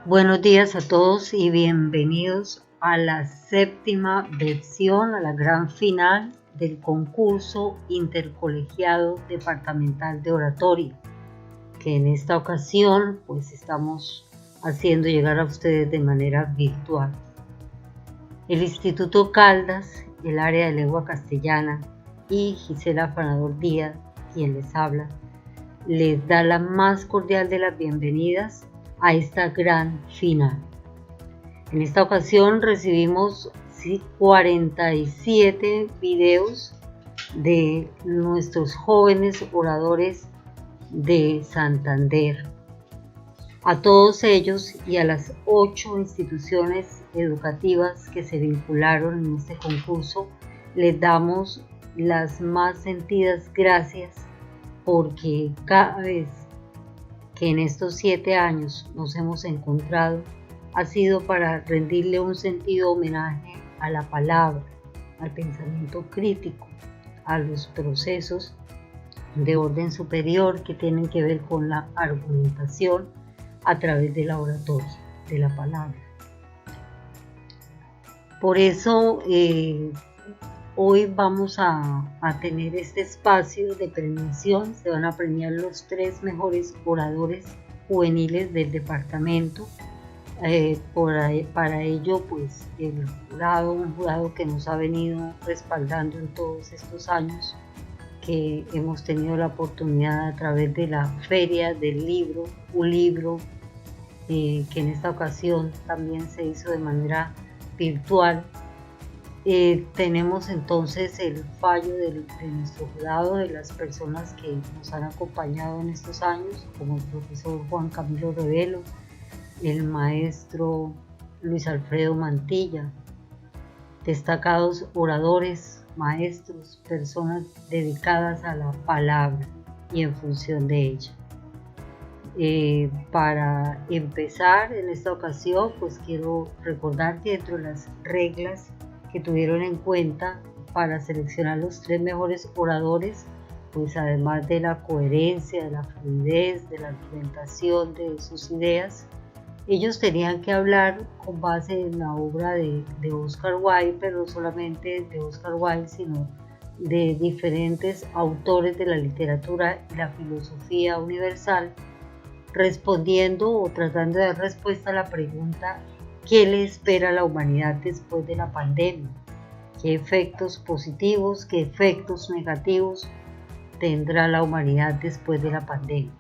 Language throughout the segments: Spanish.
Buenos días a todos y bienvenidos a la séptima versión, a la gran final del concurso intercolegiado departamental de oratoria, que en esta ocasión pues estamos haciendo llegar a ustedes de manera virtual. El Instituto Caldas, el área de lengua castellana y Gisela Afanador Díaz, quien les habla, les da la más cordial de las bienvenidas a esta gran final. En esta ocasión recibimos 47 videos de nuestros jóvenes oradores de Santander. A todos ellos y a las 8 instituciones educativas que se vincularon en este concurso, les damos las más sentidas gracias, porque cada vez que en estos 7 años nos hemos encontrado ha sido para rendirle un sentido homenaje a la palabra, al pensamiento crítico, a los procesos de orden superior que tienen que ver con la argumentación a través de la oratoria, de la palabra. Por eso hoy vamos a tener este espacio de premiación. Se van a premiar los 3 mejores oradores juveniles del departamento. Para ello, pues un jurado que nos ha venido respaldando en todos estos años, que hemos tenido la oportunidad a través de la Feria del Libro, un libro que en esta ocasión también se hizo de manera virtual. Tenemos entonces el fallo de nuestro jurado, de las personas que nos han acompañado en estos años, como el profesor Juan Camilo Revelo, el maestro Luis Alfredo Mantilla, destacados oradores, maestros, personas dedicadas a la palabra y en función de ella. Para empezar en esta ocasión, pues quiero recordar que dentro de las reglas que tuvieron en cuenta para seleccionar los 3 mejores oradores, pues además de la coherencia, de la fluidez, de la argumentación de sus ideas, ellos tenían que hablar con base en la obra de Oscar Wilde, pero no solamente de Oscar Wilde, sino de diferentes autores de la literatura y la filosofía universal, respondiendo o tratando de dar respuesta a la pregunta: ¿qué le espera a la humanidad después de la pandemia? ¿Qué efectos positivos, qué efectos negativos tendrá la humanidad después de la pandemia?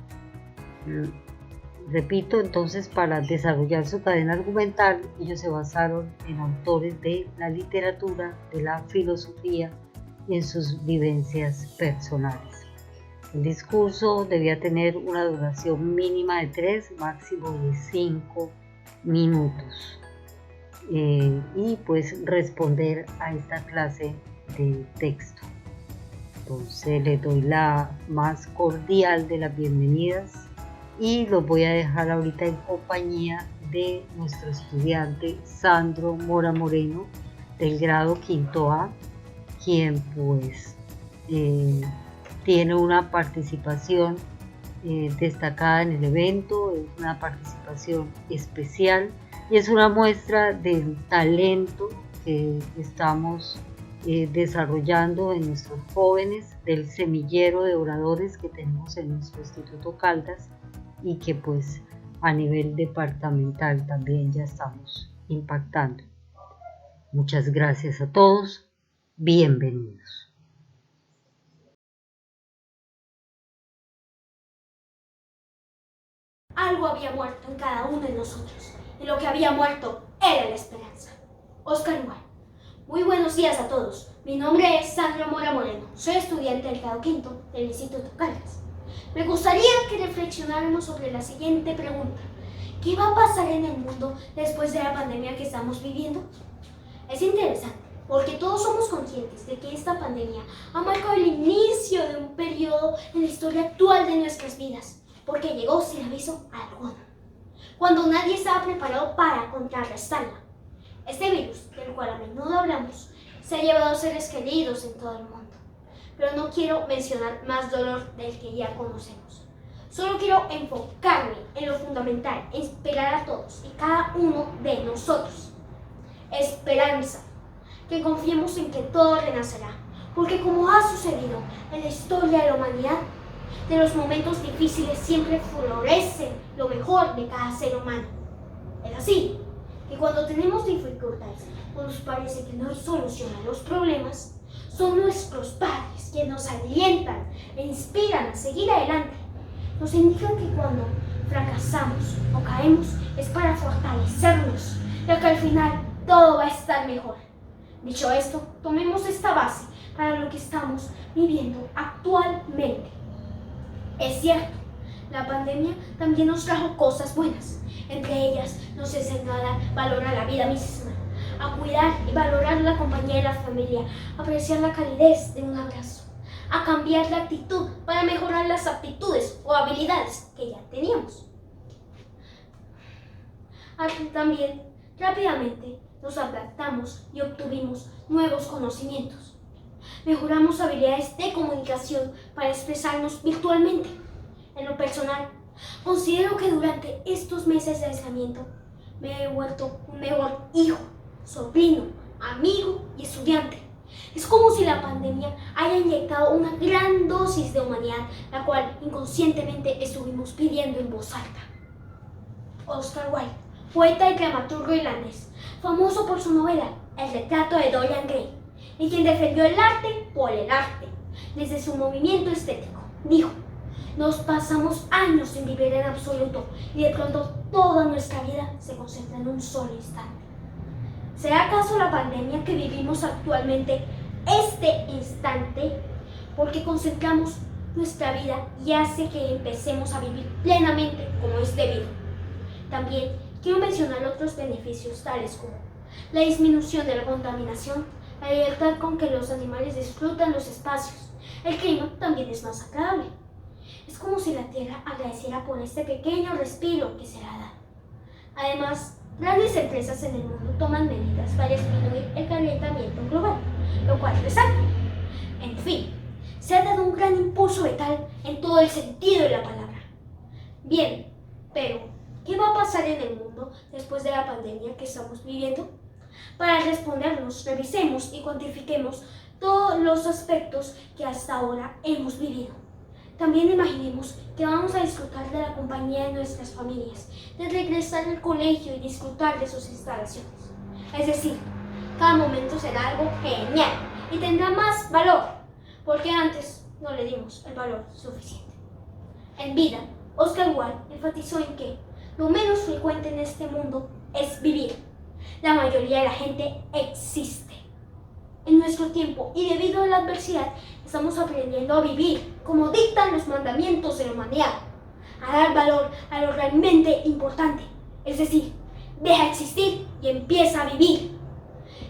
Repito, entonces, para desarrollar su cadena argumental, ellos se basaron en autores de la literatura, de la filosofía y en sus vivencias personales. El discurso debía tener una duración mínima de 3, máximo de 5 minutos. Y pues responder a esta clase de texto. Entonces les doy la más cordial de las bienvenidas y los voy a dejar ahorita en compañía de nuestro estudiante Sandro Mora Moreno, del grado quinto A, quien pues tiene una participación destacada en el evento, es una participación especial y es una muestra del talento que estamos desarrollando en nuestros jóvenes, del semillero de oradores que tenemos en nuestro Instituto Caldas y que pues a nivel departamental también ya estamos impactando. Muchas gracias a todos, bienvenidos. Algo había muerto en cada uno de nosotros, y lo que había muerto era la esperanza. Oscar Wilde. Muy buenos días a todos. Mi nombre es Sandro Mora Moreno. Soy estudiante del grado quinto del Instituto Caldas. Me gustaría que reflexionáramos sobre la siguiente pregunta. ¿Qué va a pasar en el mundo después de la pandemia que estamos viviendo? Es interesante, porque todos somos conscientes de que esta pandemia ha marcado el inicio de un periodo en la historia actual de nuestras vidas, porque llegó sin aviso alguno, cuando nadie estaba preparado para contrarrestarla. Este virus, del cual a menudo hablamos, se ha llevado a seres queridos en todo el mundo, pero no quiero mencionar más dolor del que ya conocemos. Solo quiero enfocarme en lo fundamental, en esperar a todos y cada uno de nosotros. Esperanza, que confiemos en que todo renacerá, porque como ha sucedido en la historia de la humanidad, de los momentos difíciles siempre florece lo mejor de cada ser humano. Es así, que cuando tenemos dificultades o nos parece que no hay solución a los problemas, son nuestros padres quienes nos alientan e inspiran a seguir adelante. Nos indican que cuando fracasamos o caemos es para fortalecernos, ya que al final todo va a estar mejor. Dicho esto, tomemos esta base para lo que estamos viviendo actualmente. Es cierto, la pandemia también nos trajo cosas buenas. Entre ellas nos enseñó a dar valor a la vida misma, a cuidar y valorar la compañía de la familia, a apreciar la calidez de un abrazo, a cambiar la actitud para mejorar las aptitudes o habilidades que ya teníamos. También, rápidamente, nos adaptamos y obtuvimos nuevos conocimientos. Mejoramos habilidades de comunicación para expresarnos virtualmente. En lo personal, considero que durante estos meses de aislamiento me he vuelto un mejor hijo, sobrino, amigo y estudiante. Es como si la pandemia haya inyectado una gran dosis de humanidad, la cual inconscientemente estuvimos pidiendo en voz alta. Oscar Wilde, poeta y dramaturgo irlandés, famoso por su novela El retrato de Dorian Gray, y quien defendió el arte por el arte, desde su movimiento estético, dijo: nos pasamos años sin vivir en absoluto y de pronto toda nuestra vida se concentra en un solo instante. ¿Será acaso la pandemia que vivimos actualmente este instante? Porque concentramos nuestra vida y hace que empecemos a vivir plenamente como es debido. También quiero mencionar otros beneficios tales como la disminución de la contaminación, la libertad con que los animales disfrutan los espacios. El clima también es más agradable. Es como si la Tierra agradeciera por este pequeño respiro que se le ha dado. Además, grandes empresas en el mundo toman medidas para disminuir el calentamiento global, lo cual resalta. En fin, se ha dado un gran impulso vital en todo el sentido de la palabra. Bien, pero ¿qué va a pasar en el mundo después de la pandemia que estamos viviendo? Para respondernos, revisemos y cuantifiquemos todos los aspectos que hasta ahora hemos vivido. También imaginemos que vamos a disfrutar de la compañía de nuestras familias, de regresar al colegio y disfrutar de sus instalaciones. Es decir, cada momento será algo genial y tendrá más valor, porque antes no le dimos el valor suficiente. En vida, Oscar Wilde enfatizó en que lo menos frecuente en este mundo es vivir. La mayoría de la gente existe. En nuestro tiempo y debido a la adversidad, estamos aprendiendo a vivir como dictan los mandamientos de la humanidad, a dar valor a lo realmente importante, es decir, deja existir y empieza a vivir.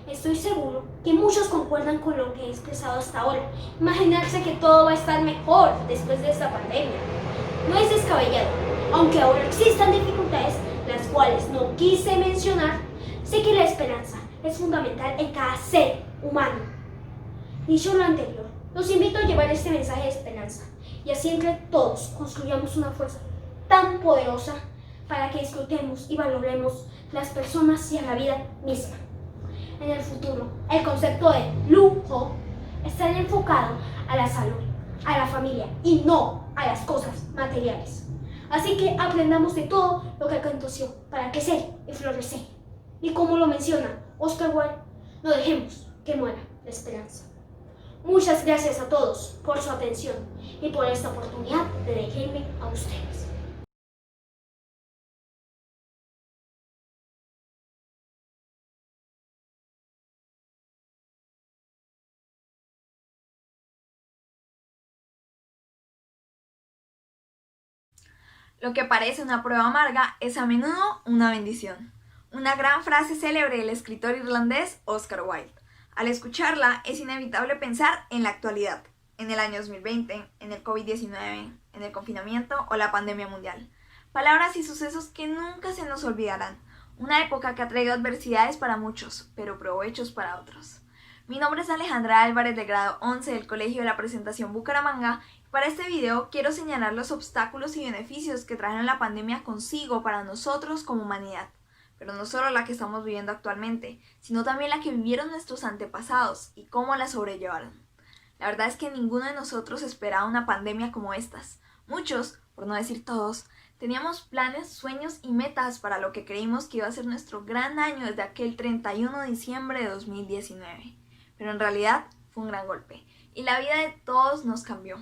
Estoy seguro que muchos concuerdan con lo que he expresado hasta ahora. Imaginarse que todo va a estar mejor después de esta pandemia no es descabellado, aunque ahora existan dificultades, las cuales no quise mencionar. Sé que la esperanza es fundamental en cada ser humano. Dicho lo anterior, los invito a llevar este mensaje de esperanza y así entre todos construyamos una fuerza tan poderosa para que disfrutemos y valoremos las personas y a la vida misma. En el futuro, el concepto de lujo estará enfocado a la salud, a la familia y no a las cosas materiales. Así que aprendamos de todo lo que aconteció para crecer y florecer. Y como lo menciona Oscar Wilde, no dejemos que muera la esperanza. Muchas gracias a todos por su atención y por esta oportunidad de dirigirme a ustedes. Lo que parece una prueba amarga es a menudo una bendición. Una gran frase célebre del escritor irlandés Oscar Wilde. Al escucharla es inevitable pensar en la actualidad, en el año 2020, en el COVID-19, en el confinamiento o la pandemia mundial. Palabras y sucesos que nunca se nos olvidarán. Una época que ha traído adversidades para muchos, pero provechos para otros. Mi nombre es Alejandra Álvarez de grado 11 del Colegio de la Presentación Bucaramanga. Para este video quiero señalar los obstáculos y beneficios que trajeron la pandemia consigo para nosotros como humanidad. Pero no solo la que estamos viviendo actualmente, sino también la que vivieron nuestros antepasados y cómo la sobrellevaron. La verdad es que ninguno de nosotros esperaba una pandemia como estas. Muchos, por no decir todos, teníamos planes, sueños y metas para lo que creímos que iba a ser nuestro gran año desde aquel 31 de diciembre de 2019. Pero en realidad fue un gran golpe y la vida de todos nos cambió.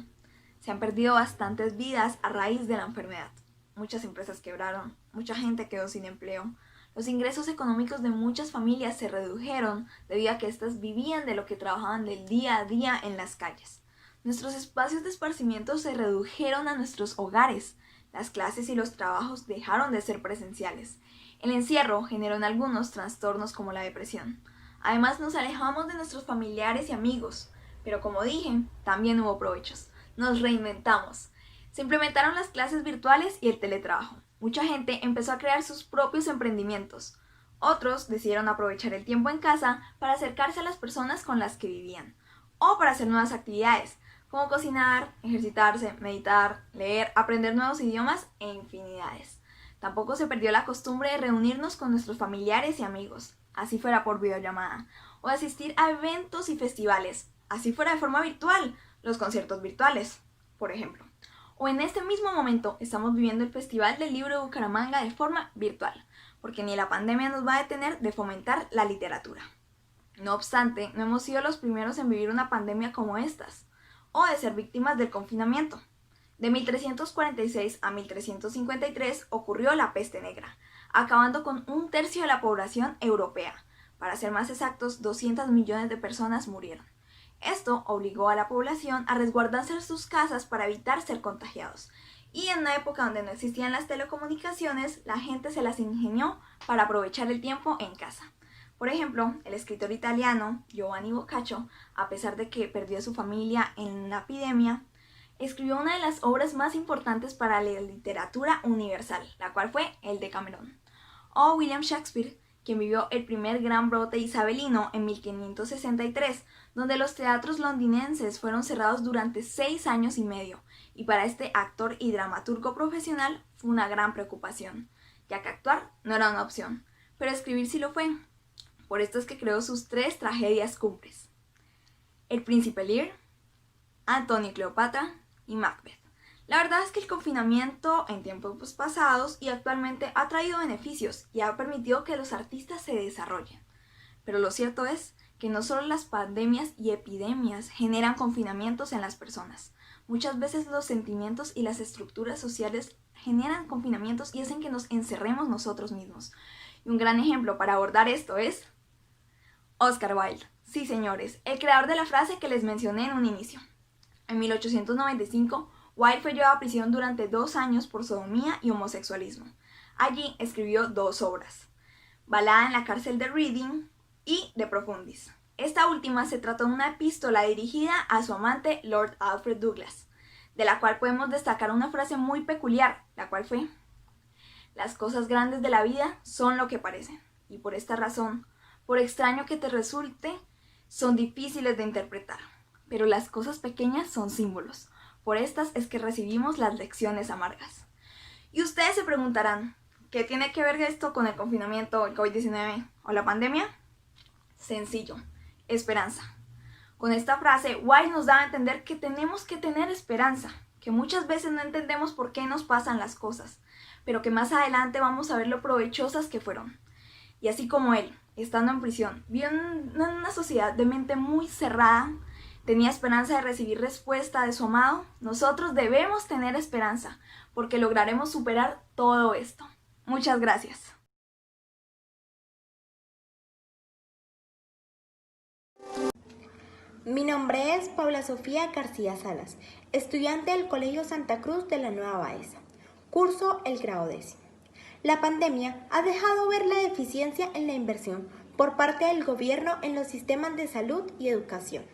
Se han perdido bastantes vidas a raíz de la enfermedad. Muchas empresas quebraron, mucha gente quedó sin empleo. Los ingresos económicos de muchas familias se redujeron debido a que éstas vivían de lo que trabajaban del día a día en las calles. Nuestros espacios de esparcimiento se redujeron a nuestros hogares. Las clases y los trabajos dejaron de ser presenciales. El encierro generó en algunos trastornos como la depresión. Además, nos alejamos de nuestros familiares y amigos. Pero como dije, también hubo provechos. Nos reinventamos. Se implementaron las clases virtuales y el teletrabajo. Mucha gente empezó a crear sus propios emprendimientos. Otros decidieron aprovechar el tiempo en casa para acercarse a las personas con las que vivían. O para hacer nuevas actividades, como cocinar, ejercitarse, meditar, leer, aprender nuevos idiomas e infinidades. Tampoco se perdió la costumbre de reunirnos con nuestros familiares y amigos, así fuera por videollamada, o de asistir a eventos y festivales, así fuera de forma virtual, los conciertos virtuales, por ejemplo. O en este mismo momento estamos viviendo el Festival del Libro de Bucaramanga de forma virtual, porque ni la pandemia nos va a detener de fomentar la literatura. No obstante, no hemos sido los primeros en vivir una pandemia como estas, o de ser víctimas del confinamiento. De 1346 a 1353 ocurrió la peste negra, acabando con 1/3 de la población europea. Para ser más exactos, 200 millones de personas murieron. Esto obligó a la población a resguardarse en sus casas para evitar ser contagiados. Y en una época donde no existían las telecomunicaciones, la gente se las ingenió para aprovechar el tiempo en casa. Por ejemplo, el escritor italiano Giovanni Boccaccio, a pesar de que perdió a su familia en la epidemia, escribió una de las obras más importantes para la literatura universal, la cual fue el Decamerón. O William Shakespeare, quien vivió el primer gran brote isabelino en 1563, donde los teatros londinenses fueron cerrados durante 6 años y medio, y para este actor y dramaturgo profesional fue una gran preocupación, ya que actuar no era una opción, pero escribir sí lo fue. Por esto es que creó sus 3 tragedias cumbres: El Príncipe Lear, Antonio y Cleopatra y Macbeth. La verdad es que el confinamiento en tiempos pasados y actualmente ha traído beneficios y ha permitido que los artistas se desarrollen. Pero lo cierto es que no solo las pandemias y epidemias generan confinamientos en las personas. Muchas veces los sentimientos y las estructuras sociales generan confinamientos y hacen que nos encerremos nosotros mismos. Y un gran ejemplo para abordar esto es Oscar Wilde. Sí, señores, el creador de la frase que les mencioné en un inicio. En 1895, Wilde fue llevado a prisión durante 2 años por sodomía y homosexualismo. Allí escribió 2 obras: Balada en la cárcel de Reading y De Profundis. Esta última se trató de una epístola dirigida a su amante Lord Alfred Douglas, de la cual podemos destacar una frase muy peculiar, la cual fue: las cosas grandes de la vida son lo que parecen, y por esta razón, por extraño que te resulte, son difíciles de interpretar, pero las cosas pequeñas son símbolos. Por estas es que recibimos las lecciones amargas. Y ustedes se preguntarán, ¿qué tiene que ver esto con el confinamiento, el COVID-19 o la pandemia? Sencillo, esperanza. Con esta frase, Wilde nos da a entender que tenemos que tener esperanza, que muchas veces no entendemos por qué nos pasan las cosas, pero que más adelante vamos a ver lo provechosas que fueron. Y así como él, estando en prisión, vio en una sociedad de mente muy cerrada, tenía esperanza de recibir respuesta de su amado. Nosotros debemos tener esperanza, porque lograremos superar todo esto. Muchas gracias. Mi nombre es Paula Sofía García Salas, estudiante del Colegio Santa Cruz de la Nueva Baeza. Curso el grado 10. La pandemia ha dejado ver la deficiencia en la inversión por parte del gobierno en los sistemas de salud y educación.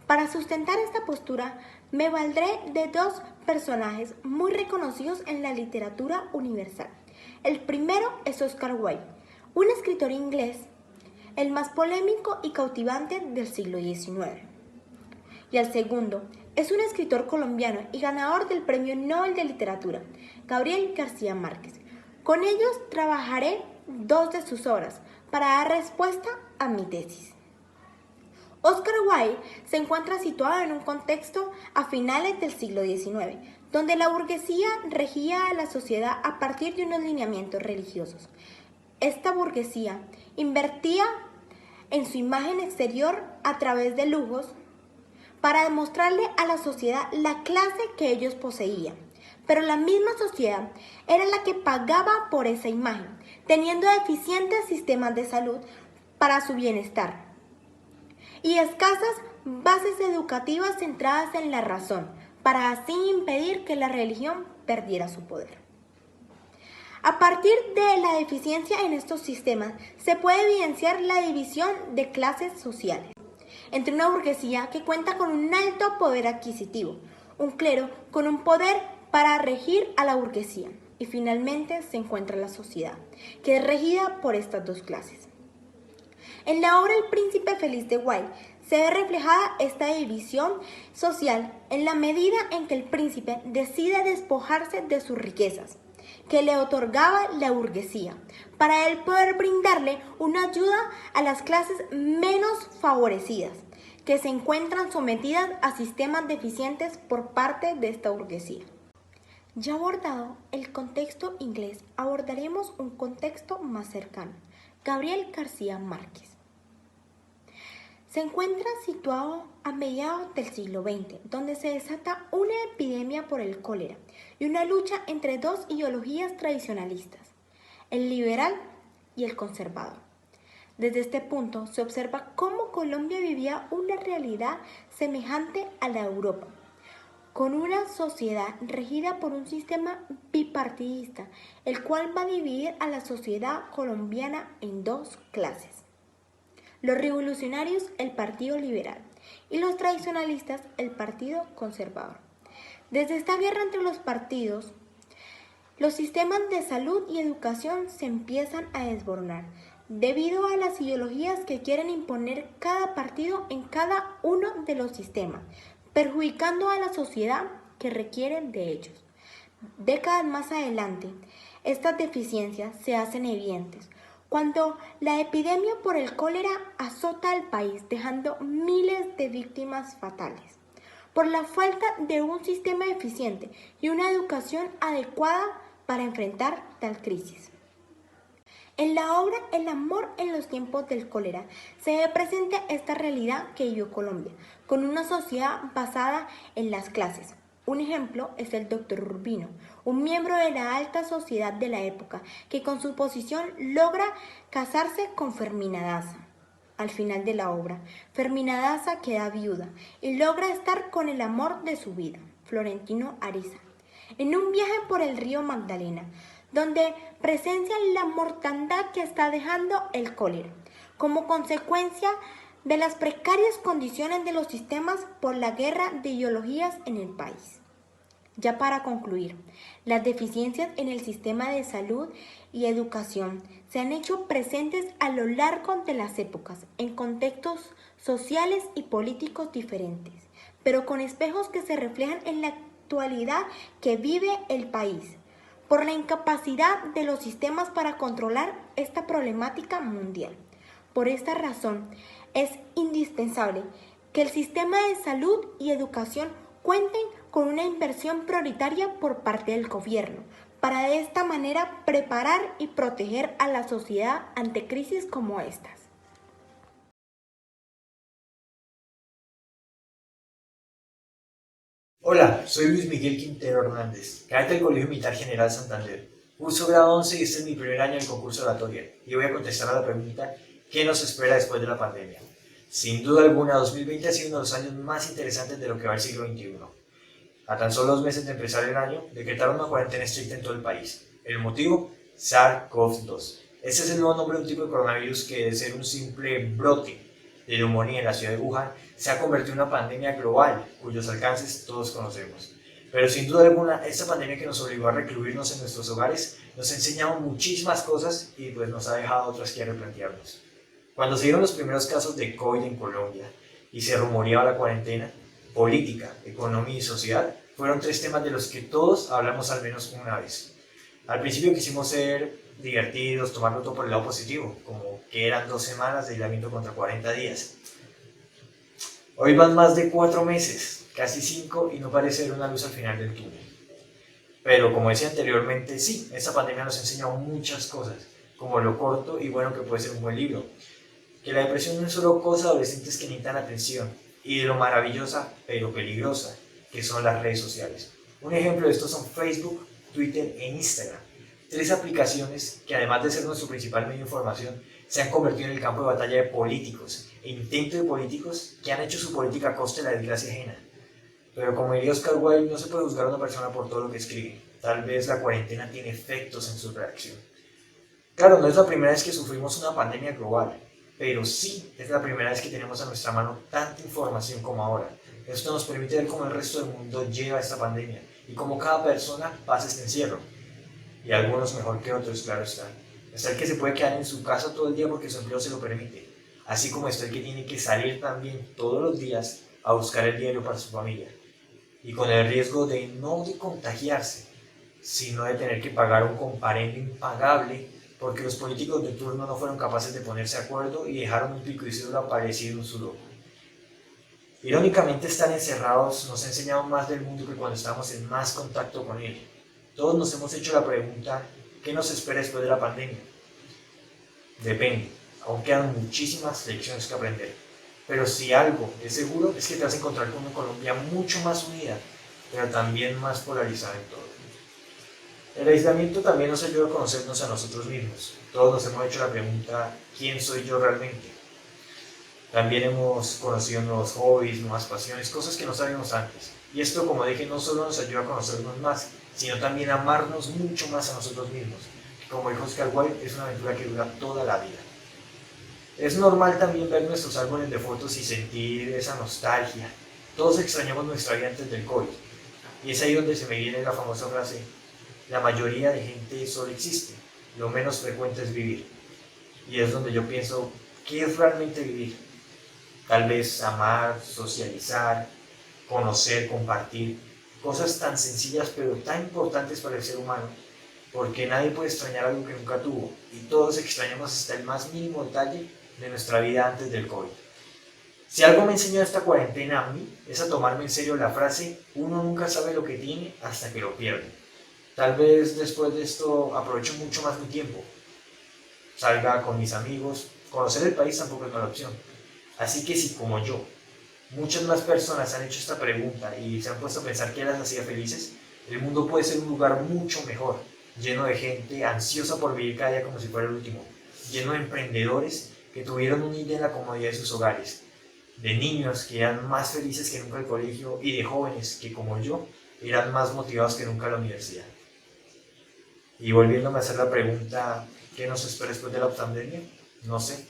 Para sustentar esta postura, me valdré de 2 personajes muy reconocidos en la literatura universal. El primero es Oscar Wilde, un escritor inglés el más polémico y cautivante del siglo XIX. Y el segundo es un escritor colombiano y ganador del Premio Nobel de Literatura, Gabriel García Márquez. Con ellos trabajaré 2 de sus obras para dar respuesta a mi tesis. Oscar Wilde se encuentra situado en un contexto a finales del siglo XIX, donde la burguesía regía a la sociedad a partir de unos lineamientos religiosos. Esta burguesía invertía en su imagen exterior a través de lujos para demostrarle a la sociedad la clase que ellos poseían. Pero la misma sociedad era la que pagaba por esa imagen, teniendo deficientes sistemas de salud para su bienestar y escasas bases educativas centradas en la razón, para así impedir que la religión perdiera su poder. A partir de la deficiencia en estos sistemas, se puede evidenciar la división de clases sociales entre una burguesía que cuenta con un alto poder adquisitivo, un clero con un poder para regir a la burguesía, y finalmente se encuentra la sociedad, que es regida por estas dos clases. En la obra El Príncipe Feliz de Wilde se ve reflejada esta división social en la medida en que el príncipe decide despojarse de sus riquezas que le otorgaba la burguesía, para él poder brindarle una ayuda a las clases menos favorecidas, que se encuentran sometidas a sistemas deficientes por parte de esta burguesía. Ya abordado el contexto inglés, abordaremos un contexto más cercano. Gabriel García Márquez se encuentra situado a mediados del siglo XX, donde se desata una epidemia por el cólera y una lucha entre dos ideologías tradicionalistas, el liberal y el conservador. Desde este punto se observa cómo Colombia vivía una realidad semejante a la de Europa, con una sociedad regida por un sistema bipartidista, el cual va a dividir a la sociedad colombiana en dos clases: los revolucionarios, el Partido Liberal, y los tradicionalistas, el Partido Conservador. Desde esta guerra entre los partidos, los sistemas de salud y educación se empiezan a desboronar, debido a las ideologías que quieren imponer cada partido en cada uno de los sistemas, perjudicando a la sociedad que requieren de ellos. Décadas más adelante, estas deficiencias se hacen evidentes cuando la epidemia por el cólera azota al país, dejando miles de víctimas fatales, por la falta de un sistema eficiente y una educación adecuada para enfrentar tal crisis. En la obra El amor en los tiempos del cólera se ve presente esta realidad que vivió Colombia, con una sociedad basada en las clases. Un ejemplo es el Dr. Urbino, un miembro de la alta sociedad de la época, que con su posición logra casarse con Fermina Daza. Al final de la obra, Fermina Daza queda viuda y logra estar con el amor de su vida, Florentino Ariza, en un viaje por el río Magdalena, donde presencian la mortandad que está dejando el cólera, como consecuencia de las precarias condiciones de los sistemas por la guerra de ideologías en el país. Ya para concluir, las deficiencias en el sistema de salud y educación se han hecho presentes a lo largo de las épocas, en contextos sociales y políticos diferentes, pero con espejos que se reflejan en la actualidad que vive el país, por la incapacidad de los sistemas para controlar esta problemática mundial. Por esta razón, es indispensable que el sistema de salud y educación cuenten con una inversión prioritaria por parte del gobierno, para de esta manera preparar y proteger a la sociedad ante crisis como estas. Hola, soy Luis Miguel Quintero Hernández, cadete del Colegio Militar General Santander. Curso grado 11 y este es mi primer año del concurso de oratoria y voy a contestar a la pregunta: ¿qué nos espera después de la pandemia? Sin duda alguna, 2020 ha sido uno de los años más interesantes de lo que va el siglo XXI. A tan solo 2 meses de empezar el año, decretaron una cuarentena estricta en todo el país. ¿El motivo? SARS-CoV-2. Este es el nuevo nombre de un tipo de coronavirus que, de ser un simple brote de neumonía en la ciudad de Wuhan, se ha convertido en una pandemia global, cuyos alcances todos conocemos. Pero sin duda alguna, esta pandemia que nos obligó a recluirnos en nuestros hogares, nos ha enseñado muchísimas cosas y pues nos ha dejado otras que replantearnos. Cuando se dieron los primeros casos de COVID en Colombia y se rumoreaba la cuarentena, política, economía y sociedad fueron tres temas de los que todos hablamos al menos una vez. Al principio quisimos ser divertidos, tomarlo todo por el lado positivo, como que eran 2 semanas de aislamiento contra 40 días. Hoy van más de 4 meses, casi 5, y no parece haber una luz al final del túnel. Pero como decía anteriormente, sí, esta pandemia nos ha enseñado muchas cosas, como lo corto y bueno que puede ser un buen libro, que la depresión no es solo cosa de adolescentes que necesitan atención, y de lo maravillosa pero peligrosa que son las redes sociales. Un ejemplo de esto son Facebook, Twitter e Instagram, 3 aplicaciones que además de ser nuestro principal medio de información, se han convertido en el campo de batalla de políticos e intento de políticos que han hecho su política a costa de la desgracia ajena. Pero como diría Oscar Wilde, no se puede juzgar a una persona por todo lo que escribe. Tal vez la cuarentena tiene efectos en su reacción. Claro, no es la primera vez que sufrimos una pandemia global, pero sí es la primera vez que tenemos a nuestra mano tanta información como ahora. Esto nos permite ver cómo el resto del mundo lleva esta pandemia y cómo cada persona pasa este encierro. Y algunos mejor que otros, claro está. Está el que se puede quedar en su casa todo el día porque su empleo se lo permite, así como está el que tiene que salir también todos los días a buscar el diario para su familia, y con el riesgo de no de contagiarse, sino de tener que pagar un comparendo impagable porque los políticos de turno no fueron capaces de ponerse de acuerdo y dejaron un pico y cédula aparecido en su logo. Irónicamente, estar encerrados nos ha enseñado más del mundo que cuando estamos en más contacto con él. Todos nos hemos hecho la pregunta, ¿qué nos espera después de la pandemia? Depende, aún quedan muchísimas lecciones que aprender. Pero si algo es seguro es que te vas a encontrar con una Colombia mucho más unida, pero también más polarizada en todo. El aislamiento también nos ayuda a conocernos a nosotros mismos. Todos nos hemos hecho la pregunta, ¿quién soy yo realmente? También hemos conocido nuevos hobbies, nuevas pasiones, cosas que no sabíamos antes. Y esto, como dije, no solo nos ayuda a conocernos más, sino también a amarnos mucho más a nosotros mismos, que como dijo Oscar Wilde, es una aventura que dura toda la vida. Es normal también ver nuestros álbumes de fotos y sentir esa nostalgia. Todos extrañamos nuestra vida antes del COVID. Y es ahí donde se me viene la famosa frase, la mayoría de gente solo existe, lo menos frecuente es vivir. Y es donde yo pienso, ¿qué es realmente vivir? Tal vez amar, socializar, conocer, compartir, cosas tan sencillas pero tan importantes para el ser humano, porque nadie puede extrañar algo que nunca tuvo, y todos extrañamos hasta el más mínimo detalle de nuestra vida antes del COVID. Si algo me enseñó esta cuarentena a mí, es a tomarme en serio la frase, uno nunca sabe lo que tiene hasta que lo pierde. Tal vez después de esto aprovecho mucho más mi tiempo, salga con mis amigos, conocer el país tampoco es mala opción. Así que si como yo, muchas más personas han hecho esta pregunta y se han puesto a pensar qué las hacía felices, el mundo puede ser un lugar mucho mejor, lleno de gente ansiosa por vivir cada día como si fuera el último, lleno de emprendedores que tuvieron una idea en la comodidad de sus hogares, de niños que eran más felices que nunca al colegio y de jóvenes que como yo eran más motivados que nunca a la universidad. Y volviéndome a hacer la pregunta, ¿qué nos espera después de la pandemia? No sé.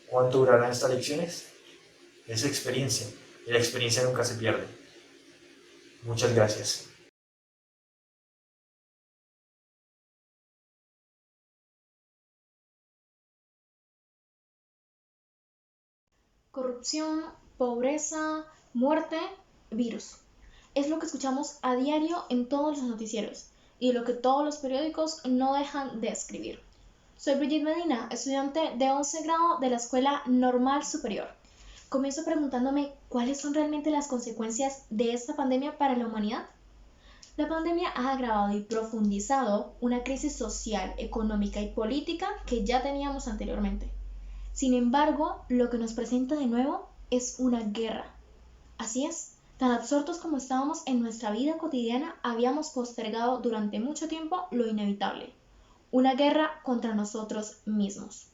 ¿Cuánto durarán estas lecciones? Es experiencia, y la experiencia nunca se pierde. Muchas gracias. Corrupción, pobreza, muerte, virus. Es lo que escuchamos a diario en todos los noticieros y lo que todos los periódicos no dejan de escribir. Soy Brigitte Medina, estudiante de 11 grado de la Escuela Normal Superior. Comienzo preguntándome cuáles son realmente las consecuencias de esta pandemia para la humanidad. La pandemia ha agravado y profundizado una crisis social, económica y política que ya teníamos anteriormente. Sin embargo, lo que nos presenta de nuevo es una guerra. Así es, tan absortos como estábamos en nuestra vida cotidiana, habíamos postergado durante mucho tiempo lo inevitable. Una guerra contra nosotros mismos.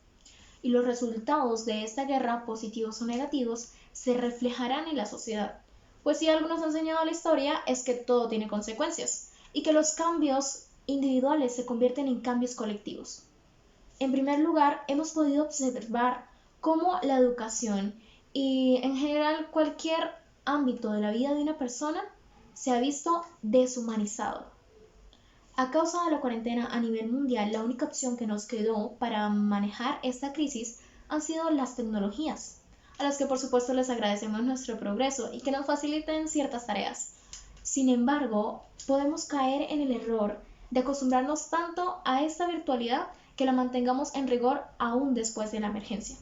Y los resultados de esta guerra, positivos o negativos, se reflejarán en la sociedad. Pues si algo nos ha enseñado la historia es que todo tiene consecuencias y que los cambios individuales se convierten en cambios colectivos. En primer lugar, hemos podido observar cómo la educación y en general cualquier ámbito de la vida de una persona se ha visto deshumanizado. A causa de la cuarentena a nivel mundial, la única opción que nos quedó para manejar esta crisis han sido las tecnologías, a las que por supuesto les agradecemos nuestro progreso y que nos faciliten ciertas tareas. Sin embargo, podemos caer en el error de acostumbrarnos tanto a esta virtualidad que la mantengamos en rigor aún después de la emergencia.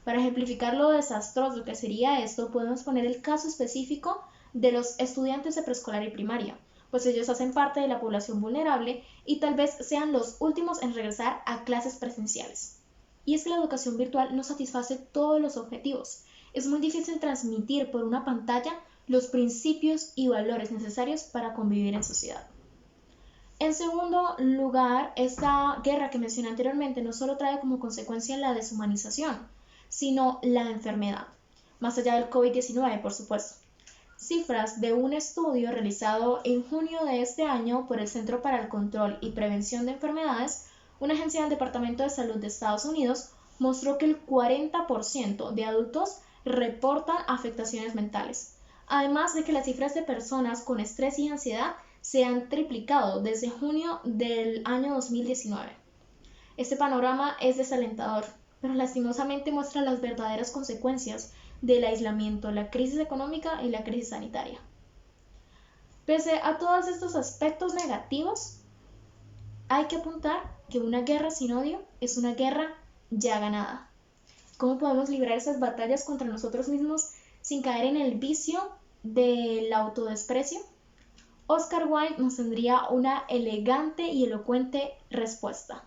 Para ejemplificar lo desastroso que sería esto, podemos poner el caso específico de los estudiantes de preescolar y primaria, pues ellos hacen parte de la población vulnerable y tal vez sean los últimos en regresar a clases presenciales. Y es que la educación virtual no satisface todos los objetivos. Es muy difícil transmitir por una pantalla los principios y valores necesarios para convivir en sociedad. En segundo lugar, esta guerra que mencioné anteriormente no solo trae como consecuencia la deshumanización, sino la enfermedad, más allá del COVID-19, por supuesto. Cifras de un estudio realizado en junio de este año por el Centro para el Control y Prevención de Enfermedades, una agencia del Departamento de Salud de Estados Unidos, mostró que el 40% de adultos reportan afectaciones mentales, además de que las cifras de personas con estrés y ansiedad se han triplicado desde junio del año 2019. Este panorama es desalentador, pero lastimosamente muestra las verdaderas consecuencias del aislamiento, la crisis económica y la crisis sanitaria. Pese a todos estos aspectos negativos, hay que apuntar que una guerra sin odio es una guerra ya ganada. ¿Cómo podemos librar esas batallas contra nosotros mismos sin caer en el vicio del autodesprecio? Oscar Wilde nos tendría una elegante y elocuente respuesta,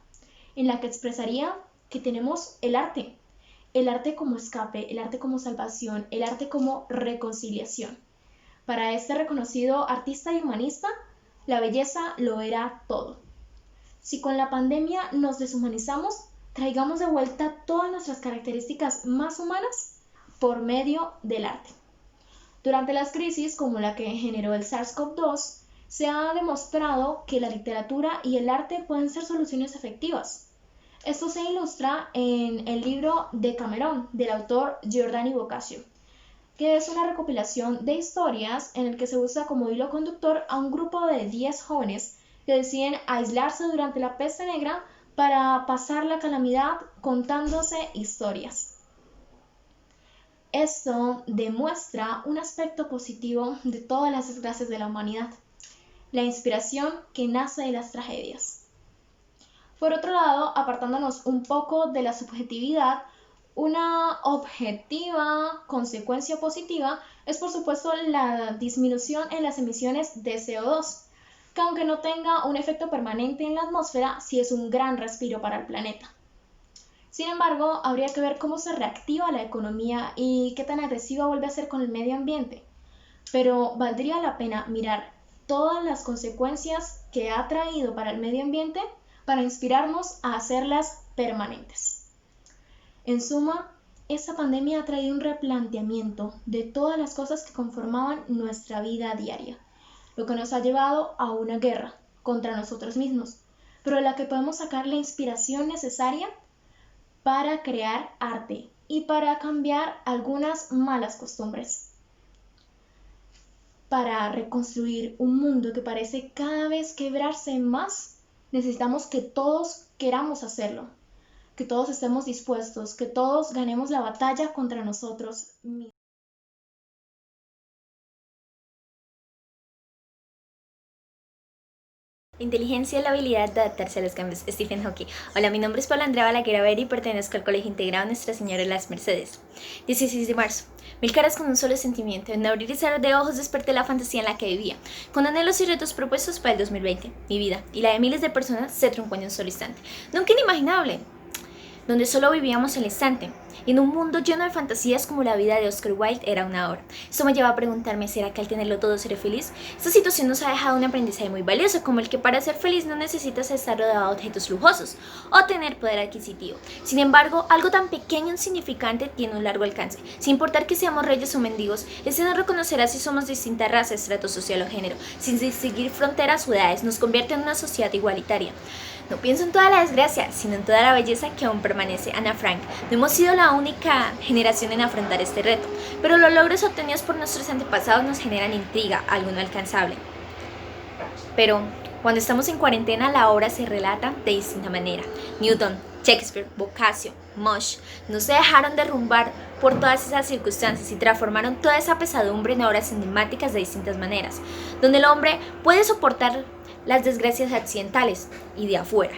en la que expresaría que tenemos el arte como escape, el arte como salvación, el arte como reconciliación. Para este reconocido artista y humanista, la belleza lo era todo. Si con la pandemia nos deshumanizamos, traigamos de vuelta todas nuestras características más humanas por medio del arte. Durante las crisis como la que generó el SARS-CoV-2, se ha demostrado que la literatura y el arte pueden ser soluciones efectivas. Esto se ilustra en el libro Decamerón, del autor Giordani Boccaccio, que es una recopilación de historias en el que se usa como hilo conductor a un grupo de 10 jóvenes que deciden aislarse durante la peste negra para pasar la calamidad contándose historias. Esto demuestra un aspecto positivo de todas las desgracias de la humanidad, la inspiración que nace de las tragedias. Por otro lado, apartándonos un poco de la subjetividad, una objetiva consecuencia positiva es por supuesto la disminución en las emisiones de CO2, que aunque no tenga un efecto permanente en la atmósfera, sí es un gran respiro para el planeta. Sin embargo, habría que ver cómo se reactiva la economía y qué tan agresiva vuelve a ser con el medio ambiente. Pero valdría la pena mirar todas las consecuencias que ha traído para el medio ambiente para inspirarnos a hacerlas permanentes. En suma, esta pandemia ha traído un replanteamiento de todas las cosas que conformaban nuestra vida diaria, lo que nos ha llevado a una guerra contra nosotros mismos, pero de la que podemos sacar la inspiración necesaria para crear arte y para cambiar algunas malas costumbres. Para reconstruir un mundo que parece cada vez quebrarse más, necesitamos que todos queramos hacerlo, que todos estemos dispuestos, que todos ganemos la batalla contra nosotros mismos. Inteligencia y la habilidad de adaptarse a los cambios. Stephen Hawking. Hola, mi nombre es Paula Andrea Balaguer Ver y pertenezco al Colegio Integrado Nuestra Señora de las Mercedes. 16 de marzo. 1000 caras con un solo sentimiento. En abrir y cerrar de ojos desperté la fantasía en la que vivía, con anhelos y retos propuestos para el 2020. Mi vida y la de miles de personas se truncó en un solo instante. Nunca inimaginable, donde solo vivíamos el instante. Y en un mundo lleno de fantasías como la vida de Oscar Wilde era una obra. Esto me lleva a preguntarme, ¿será que al tenerlo todo seré feliz? Esta situación nos ha dejado un aprendizaje muy valioso, como el que para ser feliz no necesitas estar rodeado de objetos lujosos o tener poder adquisitivo. Sin embargo, algo tan pequeño e insignificante tiene un largo alcance. Sin importar que seamos reyes o mendigos, ese no reconocerá si somos distintas razas, estrato social o género, sin distinguir fronteras o edades, nos convierte en una sociedad igualitaria. No pienso en toda la desgracia, sino en toda la belleza que aún permanece. Ana Frank. No hemos sido la única generación en afrontar este reto, pero los logros obtenidos por nuestros antepasados nos generan intriga, algo no alcanzable. Pero, Cuando estamos en cuarentena, la obra se relata de distinta manera. Newton, Shakespeare, Boccaccio, Mush no se dejaron derrumbar por todas esas circunstancias y transformaron toda esa pesadumbre en obras enigmáticas de distintas maneras, donde el hombre puede soportar las desgracias accidentales y de afuera,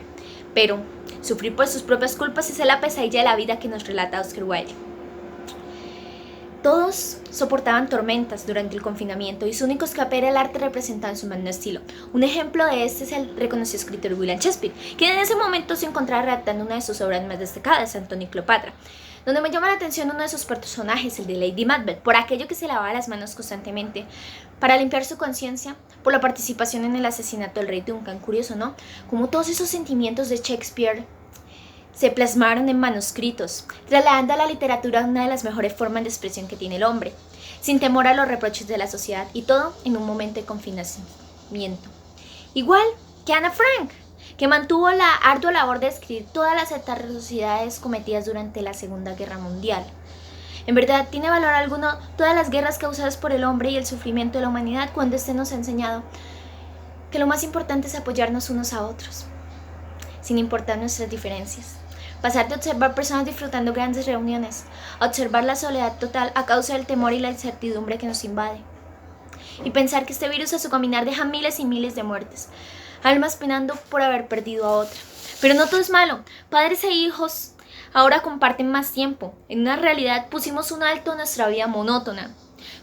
pero sufrir por sus propias culpas es la pesadilla de la vida que nos relata Oscar Wilde. Todos soportaban tormentas durante el confinamiento y su único escape era el arte representado en su magno estilo. Un ejemplo de este es el reconocido escritor William Shakespeare, quien en ese momento se encontraba redactando una de sus obras más destacadas, Antonio y Cleopatra, donde me llama la atención uno de sus personajes, el de Lady Macbeth, por aquello que se lavaba las manos constantemente para limpiar su conciencia por la participación en el asesinato del rey Duncan. Curioso, ¿no? Como todos esos sentimientos de Shakespeare se plasmaron en manuscritos, trasladando a la literatura una de las mejores formas de expresión que tiene el hombre, sin temor a los reproches de la sociedad, y todo en un momento de confinamiento. Igual que Ana Frank, que mantuvo la ardua labor de escribir todas las atrocidades cometidas durante la Segunda Guerra Mundial. En verdad, ¿tiene valor alguno todas las guerras causadas por el hombre y el sufrimiento de la humanidad cuando éste nos ha enseñado que lo más importante es apoyarnos unos a otros, sin importar nuestras diferencias? Pasar de observar personas disfrutando grandes reuniones a observar la soledad total a causa del temor y la incertidumbre que nos invade. Y pensar que este virus a su caminar deja miles y miles de muertes, almas penando por haber perdido a otra. Pero no todo es malo. Padres e hijos ahora comparten más tiempo. En una realidad pusimos un alto a nuestra vida monótona,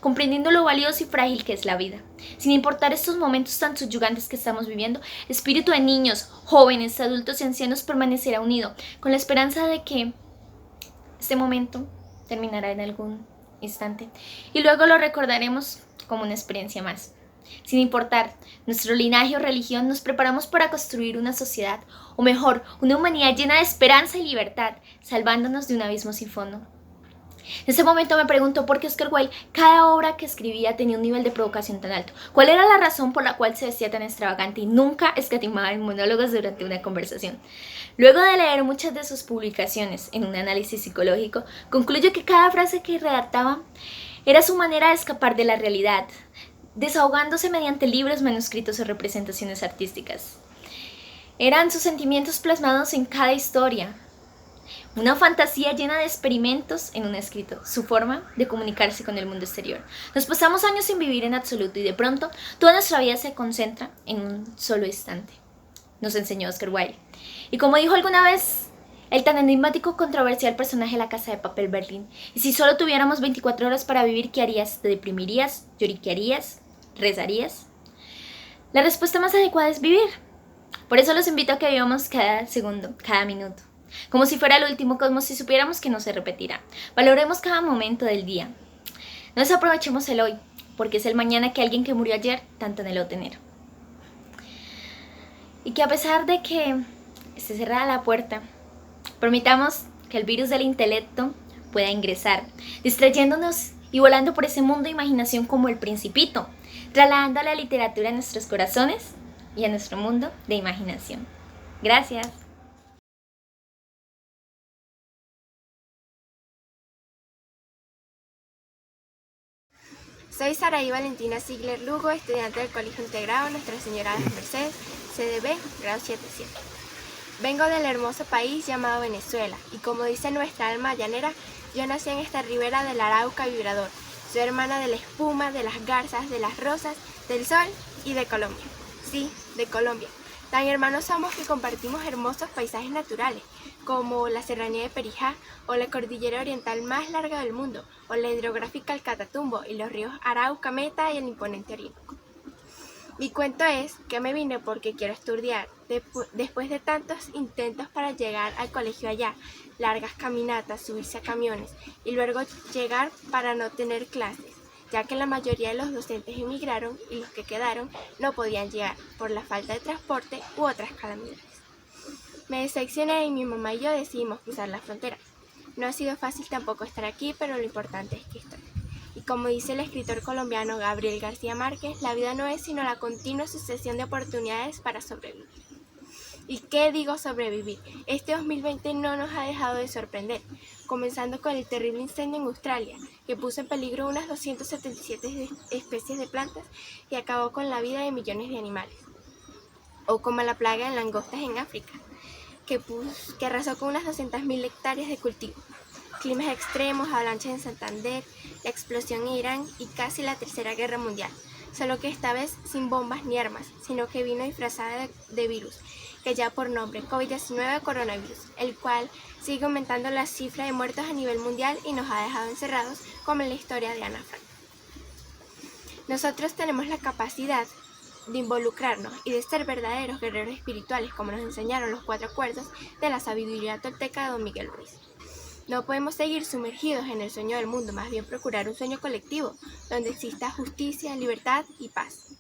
comprendiendo lo valioso y frágil que es la vida. Sin importar estos momentos tan subyugantes que estamos viviendo, el espíritu de niños, jóvenes, adultos y ancianos permanecerá unido, con la esperanza de que este momento terminará en algún instante y luego lo recordaremos como una experiencia más. Sin importar nuestro linaje o religión, nos preparamos para construir una sociedad, o mejor, una humanidad llena de esperanza y libertad, salvándonos de un abismo sin fondo. En ese momento me pregunto por qué Oscar Wilde, cada obra que escribía tenía un nivel de provocación tan alto. ¿Cuál era la razón por la cual se vestía tan extravagante y nunca escatimaba en monólogos durante una conversación? Luego de leer muchas de sus publicaciones en un análisis psicológico, concluyo que cada frase que redactaba era su manera de escapar de la realidad, desahogándose mediante libros, manuscritos o representaciones artísticas. Eran sus sentimientos plasmados en cada historia. Una fantasía llena de experimentos en un escrito, su forma de comunicarse con el mundo exterior. Nos pasamos años sin vivir en absoluto y de pronto toda nuestra vida se concentra en un solo instante, nos enseñó Oscar Wilde. Y como dijo alguna vez el tan enigmático, controversial personaje de La Casa de Papel, Berlín, ¿y si solo tuviéramos 24 horas para vivir, qué harías? ¿Te deprimirías? ¿Lloriquearías? ¿Rezarías? La respuesta más adecuada es vivir. Por eso los invito a que vivamos cada segundo, cada minuto, como si fuera el último, como si supiéramos que no se repetirá. Valoremos cada momento del día. No desaprovechemos el hoy, porque es el mañana que alguien que murió ayer tanto anheló tener. Y que a pesar de que esté cerrada la puerta, permitamos que el virus del intelecto pueda ingresar, distrayéndonos y volando por ese mundo de imaginación como el Principito, trasladando a la literatura a nuestros corazones y a nuestro mundo de imaginación. Gracias. Soy Saraí Valentina Ziegler Lugo, estudiante del Colegio Integrado Nuestra Señora de las Mercedes, CDB, grado 77. Vengo del hermoso país llamado Venezuela, y como dice nuestra alma llanera, yo nací en esta ribera del Arauca vibrador. Soy hermana de la espuma, de las garzas, de las rosas, del sol y de Colombia. Sí, de Colombia. Tan hermanos somos que compartimos hermosos paisajes naturales, como la serranía de Perijá, o la cordillera oriental más larga del mundo, o la hidrográfica El Catatumbo, y los ríos Arauca, Meta y el imponente Orinoco. Mi cuento es que me vine porque quiero estudiar. Después de tantos intentos para llegar al colegio allá, largas caminatas, subirse a camiones, y luego llegar para no tener clases, ya que la mayoría de los docentes emigraron y los que quedaron no podían llegar por la falta de transporte u otras calamidades. Me decepcioné y mi mamá y yo decidimos cruzar la frontera. No ha sido fácil tampoco estar aquí, pero lo importante es que estoy. Y como dice el escritor colombiano Gabriel García Márquez, la vida no es sino la continua sucesión de oportunidades para sobrevivir. ¿Y qué digo sobrevivir? Este 2020 no nos ha dejado de sorprender, comenzando con el terrible incendio en Australia, que puso en peligro unas 277 especies de plantas y acabó con la vida de millones de animales. o como la plaga de langostas en África, que arrasó con unas 200.000 hectáreas de cultivo. Climas extremos, avalanchas en Santander, la explosión en Irán y casi la Tercera Guerra Mundial, solo que esta vez sin bombas ni armas, sino que vino disfrazada de virus, que lleva por nombre COVID-19 coronavirus, el cual sigue aumentando la cifra de muertos a nivel mundial y nos ha dejado encerrados, como en la historia de Ana Frank. Nosotros tenemos la capacidad de involucrarnos y de ser verdaderos guerreros espirituales, como nos enseñaron los 4 acuerdos de la sabiduría tolteca de Don Miguel Ruiz. No podemos seguir sumergidos en el sueño del mundo, más bien procurar un sueño colectivo, donde exista justicia, libertad y paz.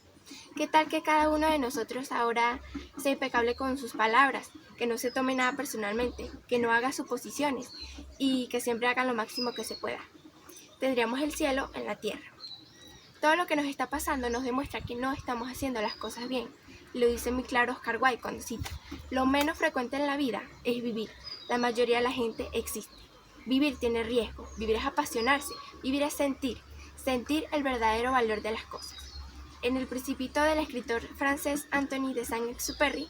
¿Qué tal que cada uno de nosotros ahora sea impecable con sus palabras, que no se tome nada personalmente, que no haga suposiciones y que siempre haga lo máximo que se pueda? Tendríamos el cielo en la tierra. Todo lo que nos está pasando nos demuestra que no estamos haciendo las cosas bien. Lo dice muy claro Oscar Wilde cuando cita: lo menos frecuente en la vida es vivir. La mayoría de la gente existe. Vivir tiene riesgo, vivir es apasionarse, vivir es sentir el verdadero valor de las cosas. En El Principito del escritor francés Antoine de Saint-Exupéry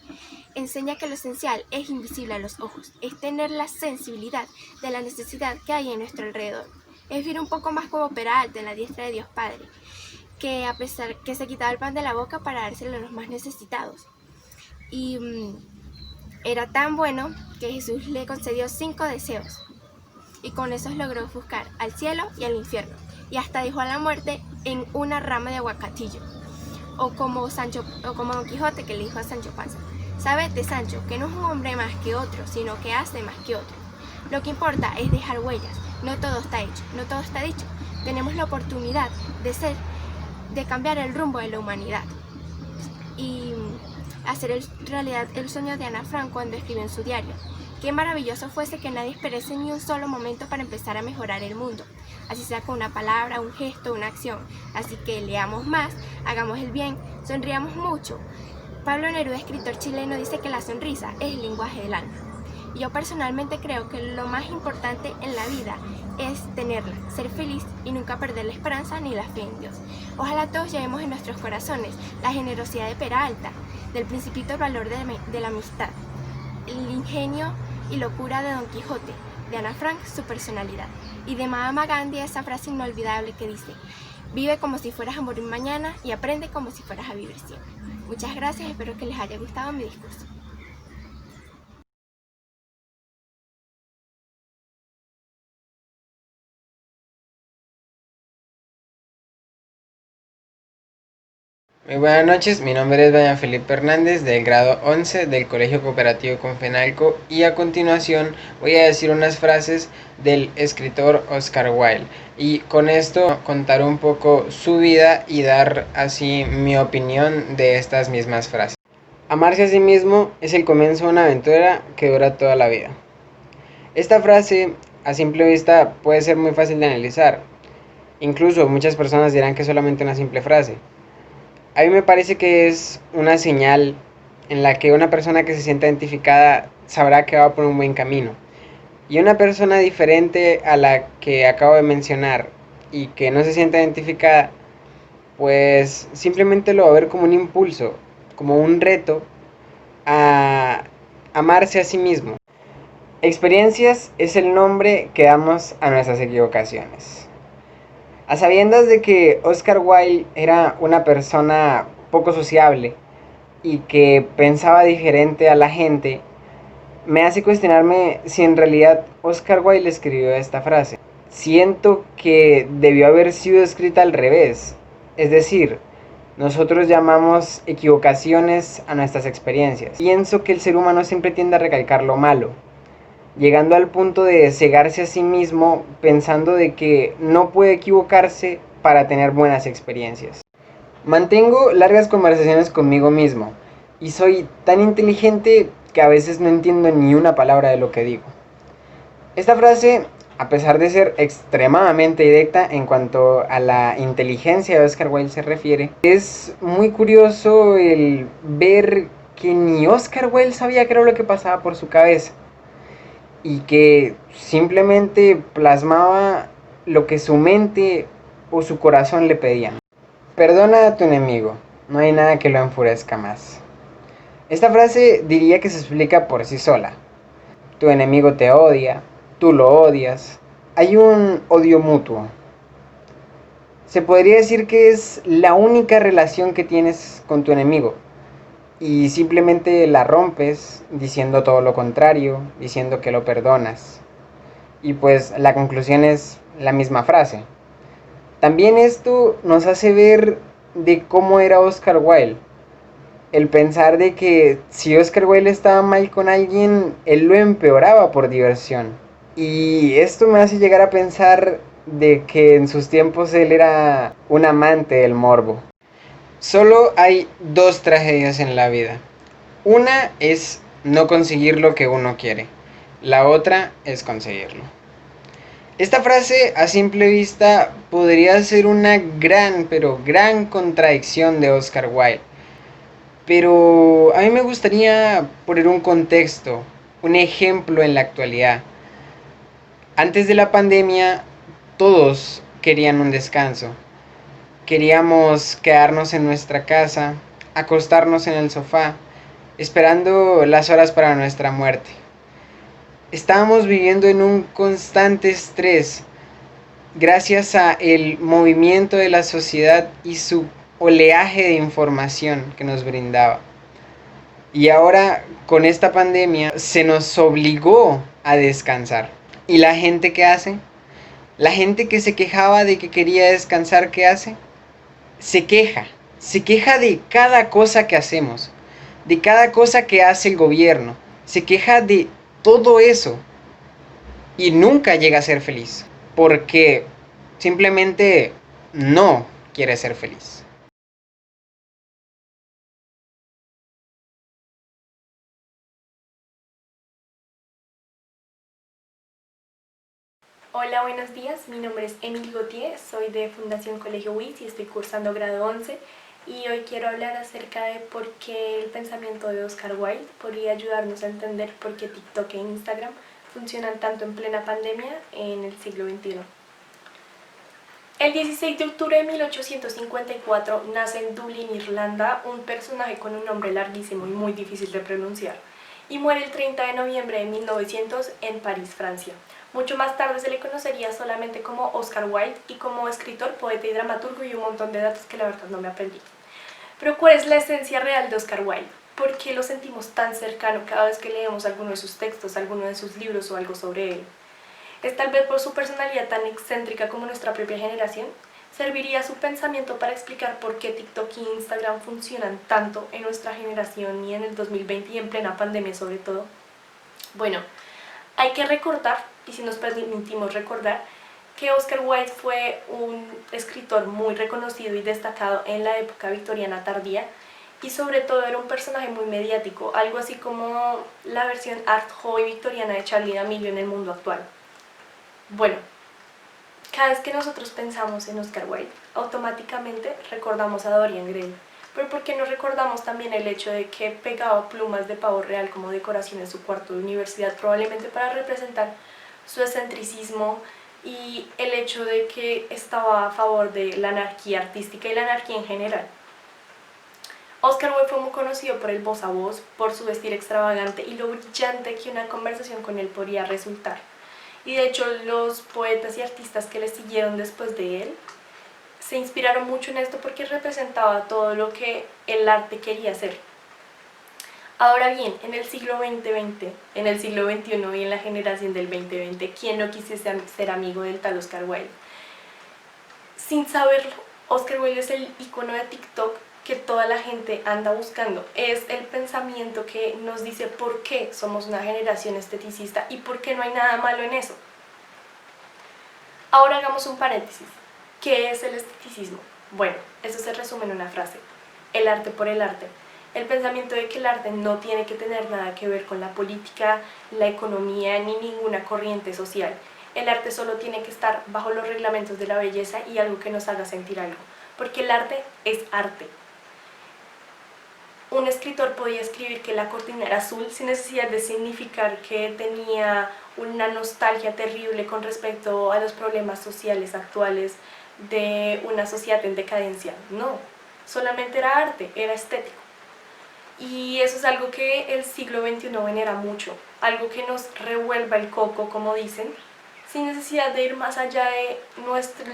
enseña que lo esencial es invisible a los ojos, es tener la sensibilidad de la necesidad que hay en nuestro alrededor, es vivir un poco más como Peralta en La diestra de Dios Padre, que a pesar que se quitaba el pan de la boca para dárselo a los más necesitados. Y era tan bueno que Jesús le concedió 5 deseos, y con esos logró buscar al cielo y al infierno, y hasta dejó a la muerte en una rama de aguacatillo, o como Don Quijote, que le dijo a Sancho Panza: sabete, Sancho, que no es un hombre más que otro, sino que hace más que otro. Lo que importa es dejar huellas, no todo está hecho, no todo está dicho. Tenemos la oportunidad de cambiar el rumbo de la humanidad y hacer realidad el sueño de Ana Frank cuando escribió en su diario: qué maravilloso fuese que nadie esperase ni un solo momento para empezar a mejorar el mundo, así sea con una palabra, un gesto, una acción. Así que leamos más, hagamos el bien, sonriamos mucho. Pablo Neruda, escritor chileno, dice que la sonrisa es el lenguaje del alma. Y yo personalmente creo que lo más importante en la vida es tenerla, ser feliz y nunca perder la esperanza ni la fe en Dios. Ojalá todos llevemos en nuestros corazones la generosidad de Peralta, del Principito el valor de la amistad, el ingenio y locura de Don Quijote, de Ana Frank su personalidad, y de Mahatma Gandhi esa frase inolvidable que dice: vive como si fueras a morir mañana y aprende como si fueras a vivir siempre. Muchas gracias, espero que les haya gustado mi discurso. Muy buenas noches, mi nombre es Brian Felipe Hernández del grado 11 del Colegio Cooperativo Confenalco, y a continuación voy a decir unas frases del escritor Oscar Wilde, y con esto contar un poco su vida y dar así mi opinión de estas mismas frases. Amarse a sí mismo es el comienzo de una aventura que dura toda la vida. Esta frase a simple vista puede ser muy fácil de analizar, incluso muchas personas dirán que es solamente una simple frase. A mí me parece que es una señal en la que una persona que se sienta identificada sabrá que va por un buen camino. Y una persona diferente a la que acabo de mencionar y que no se sienta identificada, pues simplemente lo va a ver como un impulso, como un reto a amarse a sí mismo. Experiencias es el nombre que damos a nuestras equivocaciones. A sabiendas de que Oscar Wilde era una persona poco sociable y que pensaba diferente a la gente, me hace cuestionarme si en realidad Oscar Wilde escribió esta frase. Siento que debió haber sido escrita al revés, es decir, nosotros llamamos equivocaciones a nuestras experiencias. Pienso que el ser humano siempre tiende a recalcar lo malo, llegando al punto de cegarse a sí mismo pensando de que no puede equivocarse para tener buenas experiencias. Mantengo largas conversaciones conmigo mismo y soy tan inteligente que a veces no entiendo ni una palabra de lo que digo. Esta frase, a pesar de ser extremadamente directa en cuanto a la inteligencia de Oscar Wilde se refiere, es muy curioso el ver que ni Oscar Wilde sabía qué era lo que pasaba por su cabeza, y que simplemente plasmaba lo que su mente o su corazón le pedían. Perdona a tu enemigo, no hay nada que lo enfurezca más. Esta frase diría que se explica por sí sola. Tu enemigo te odia, tú lo odias. Hay un odio mutuo. Se podría decir que es la única relación que tienes con tu enemigo. Y simplemente la rompes diciendo todo lo contrario, diciendo que lo perdonas. Y pues la conclusión es la misma frase. También esto nos hace ver de cómo era Oscar Wilde. El pensar de que si Oscar Wilde estaba mal con alguien, él lo empeoraba por diversión. Y esto me hace llegar a pensar de que en sus tiempos él era un amante del morbo. Solo hay dos tragedias en la vida. Una es no conseguir lo que uno quiere. La otra es conseguirlo. Esta frase a simple vista podría ser una gran, pero gran contradicción de Oscar Wilde. Pero a mí me gustaría poner un contexto, un ejemplo en la actualidad. Antes de la pandemia, todos querían un descanso. Queríamos quedarnos en nuestra casa, acostarnos en el sofá, esperando las horas para nuestra muerte. Estábamos viviendo en un constante estrés gracias a el movimiento de la sociedad y su oleaje de información que nos brindaba. Y ahora con esta pandemia se nos obligó a descansar. ¿Y la gente qué hace? La gente que se quejaba de que quería descansar, ¿qué hace? Se queja de cada cosa que hacemos, de cada cosa que hace el gobierno, se queja de todo eso y nunca llega a ser feliz, porque simplemente no quiere ser feliz. Hola, buenos días. Mi nombre es Emily Gautier, soy de Fundación Colegio WIS y estoy cursando grado 11. Y hoy quiero hablar acerca de por qué el pensamiento de Oscar Wilde podría ayudarnos a entender por qué TikTok e Instagram funcionan tanto en plena pandemia en el siglo XXI. El 16 de octubre de 1854 nace en Dublín, Irlanda, un personaje con un nombre larguísimo y muy difícil de pronunciar, y muere el 30 de noviembre de 1900 en París, Francia. Mucho más tarde se le conocería solamente como Oscar Wilde y como escritor, poeta y dramaturgo y un montón de datos que la verdad no me aprendí. Pero ¿cuál es la esencia real de Oscar Wilde? ¿Por qué lo sentimos tan cercano cada vez que leemos alguno de sus textos, alguno de sus libros o algo sobre él? ¿Es tal vez por su personalidad tan excéntrica como nuestra propia generación? ¿Serviría su pensamiento para explicar por qué TikTok y Instagram funcionan tanto en nuestra generación y en el 2020 y en plena pandemia sobre todo? Bueno, hay que recordar, y si nos permitimos recordar, que Oscar Wilde fue un escritor muy reconocido y destacado en la época victoriana tardía y sobre todo era un personaje muy mediático, algo así como la versión art joy victoriana de Charlie D'Amelio en el mundo actual. Bueno, cada vez que nosotros pensamos en Oscar Wilde, automáticamente recordamos a Dorian Gray. Pero ¿por qué no recordamos también el hecho de que pegaba plumas de pavo real como decoración en su cuarto de universidad, probablemente para representar su excentricismo y el hecho de que estaba a favor de la anarquía artística y la anarquía en general? Oscar Wilde fue muy conocido por el voz a voz, por su vestir extravagante y lo brillante que una conversación con él podría resultar. Y de hecho los poetas y artistas que le siguieron después de él se inspiraron mucho en esto porque representaba todo lo que el arte quería hacer. Ahora bien, en el siglo XX, en el siglo XXI y en la generación del 2020, ¿quién no quisiese ser amigo del tal Oscar Wilde? Sin saberlo, Oscar Wilde es el icono de TikTok que toda la gente anda buscando. Es el pensamiento que nos dice por qué somos una generación esteticista y por qué no hay nada malo en eso. Ahora hagamos un paréntesis. ¿Qué es el esteticismo? Bueno, eso se resume en una frase: el arte por el arte. El pensamiento de que el arte no tiene que tener nada que ver con la política, la economía ni ninguna corriente social. El arte solo tiene que estar bajo los reglamentos de la belleza y algo que nos haga sentir algo, porque el arte es arte. Un escritor podía escribir que la cortina era azul sin necesidad de significar que tenía una nostalgia terrible con respecto a los problemas sociales actuales de una sociedad en decadencia. No, solamente era arte, era estético. Y eso es algo que el siglo XXI venera mucho, algo que nos revuelva el coco, como dicen, sin necesidad de ir más allá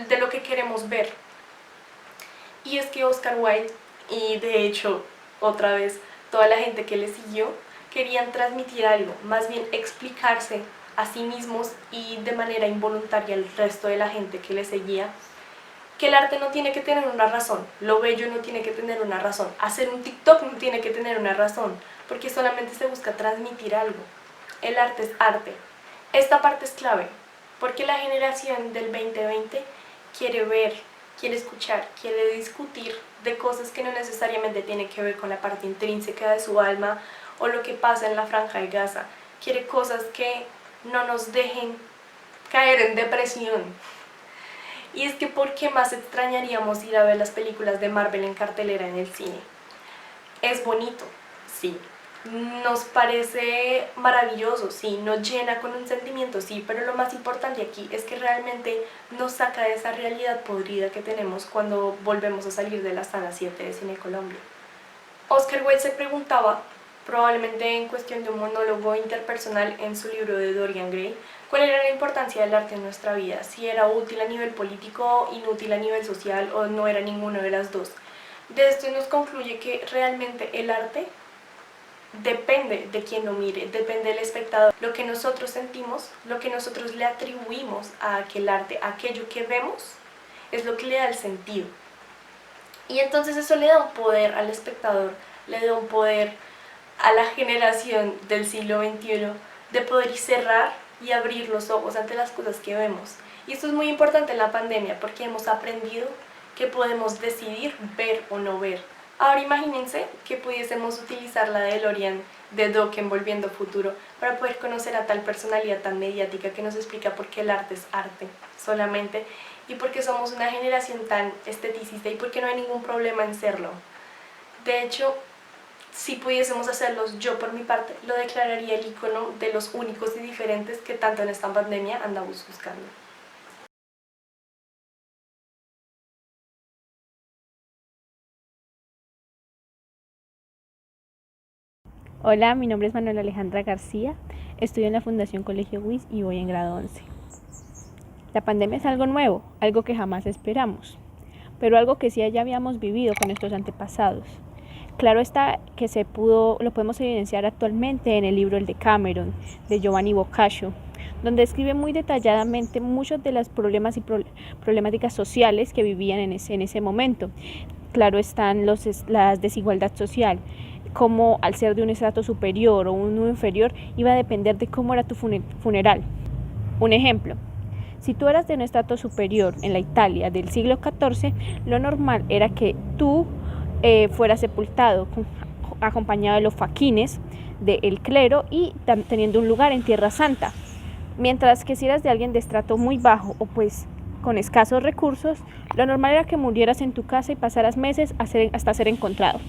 de lo que queremos ver. Y es que Oscar Wilde, y de hecho otra vez toda la gente que le siguió, querían transmitir algo, más bien explicarse a sí mismos y de manera involuntaria al resto de la gente que le seguía, que el arte no tiene que tener una razón, lo bello no tiene que tener una razón, hacer un TikTok no tiene que tener una razón, porque solamente se busca transmitir algo. El arte es arte. Esta parte es clave, porque la generación del 2020 quiere ver, quiere escuchar, quiere discutir de cosas que no necesariamente tienen que ver con la parte intrínseca de su alma o lo que pasa en la Franja de Gaza. Quiere cosas que no nos dejen caer en depresión. Y es que ¿por qué más extrañaríamos ir a ver las películas de Marvel en cartelera en el cine? Es bonito, sí. Nos parece maravilloso, sí. Nos llena con un sentimiento, sí. Pero lo más importante aquí es que realmente nos saca de esa realidad podrida que tenemos cuando volvemos a salir de la sala 7 de Cine Colombia. Oscar Wilde se preguntaba, probablemente en cuestión de un monólogo interpersonal en su libro de Dorian Gray, cuál era la importancia del arte en nuestra vida, si era útil a nivel político, inútil a nivel social o no era ninguno de las dos. De esto nos concluye que realmente el arte depende de quien lo mire, depende del espectador. Lo que nosotros sentimos, lo que nosotros le atribuimos a aquel arte, a aquello que vemos, es lo que le da el sentido. Y entonces eso le da un poder al espectador, le da un poder a la generación del siglo XXI de poder cerrar y abrir los ojos ante las cosas que vemos. Y esto es muy importante en la pandemia porque hemos aprendido que podemos decidir ver o no ver. Ahora imagínense que pudiésemos utilizar la DeLorean de Doc en Volviendo Futuro para poder conocer a tal personalidad tan mediática que nos explica por qué el arte es arte solamente y por qué somos una generación tan esteticista y por qué no hay ningún problema en serlo. De hecho, si pudiésemos hacerlos, yo por mi parte lo declararía el icono de los únicos y diferentes que tanto en esta pandemia andamos buscando. Hola, mi nombre es Manuela Alejandra García, estudio en la Fundación Colegio WIS y voy en grado 11. La pandemia es algo nuevo, algo que jamás esperamos, pero algo que sí ya habíamos vivido con nuestros antepasados. Claro está que lo podemos evidenciar actualmente en el libro El Decameron, de Giovanni Boccaccio, donde describe muy detalladamente muchos de los problemas y problemáticas sociales que vivían en ese momento. Claro están la desigualdad social, como al ser de un estrato superior o uno inferior iba a depender de cómo era tu funeral. Un ejemplo, si tú eras de un estrato superior en la Italia del siglo XIV, lo normal era que tú fueras sepultado acompañado de los faquines del clero y teniendo un lugar en Tierra Santa. Mientras que si eras de alguien de estrato muy bajo o pues con escasos recursos, lo normal era que murieras en tu casa y pasaras meses hasta ser encontrado.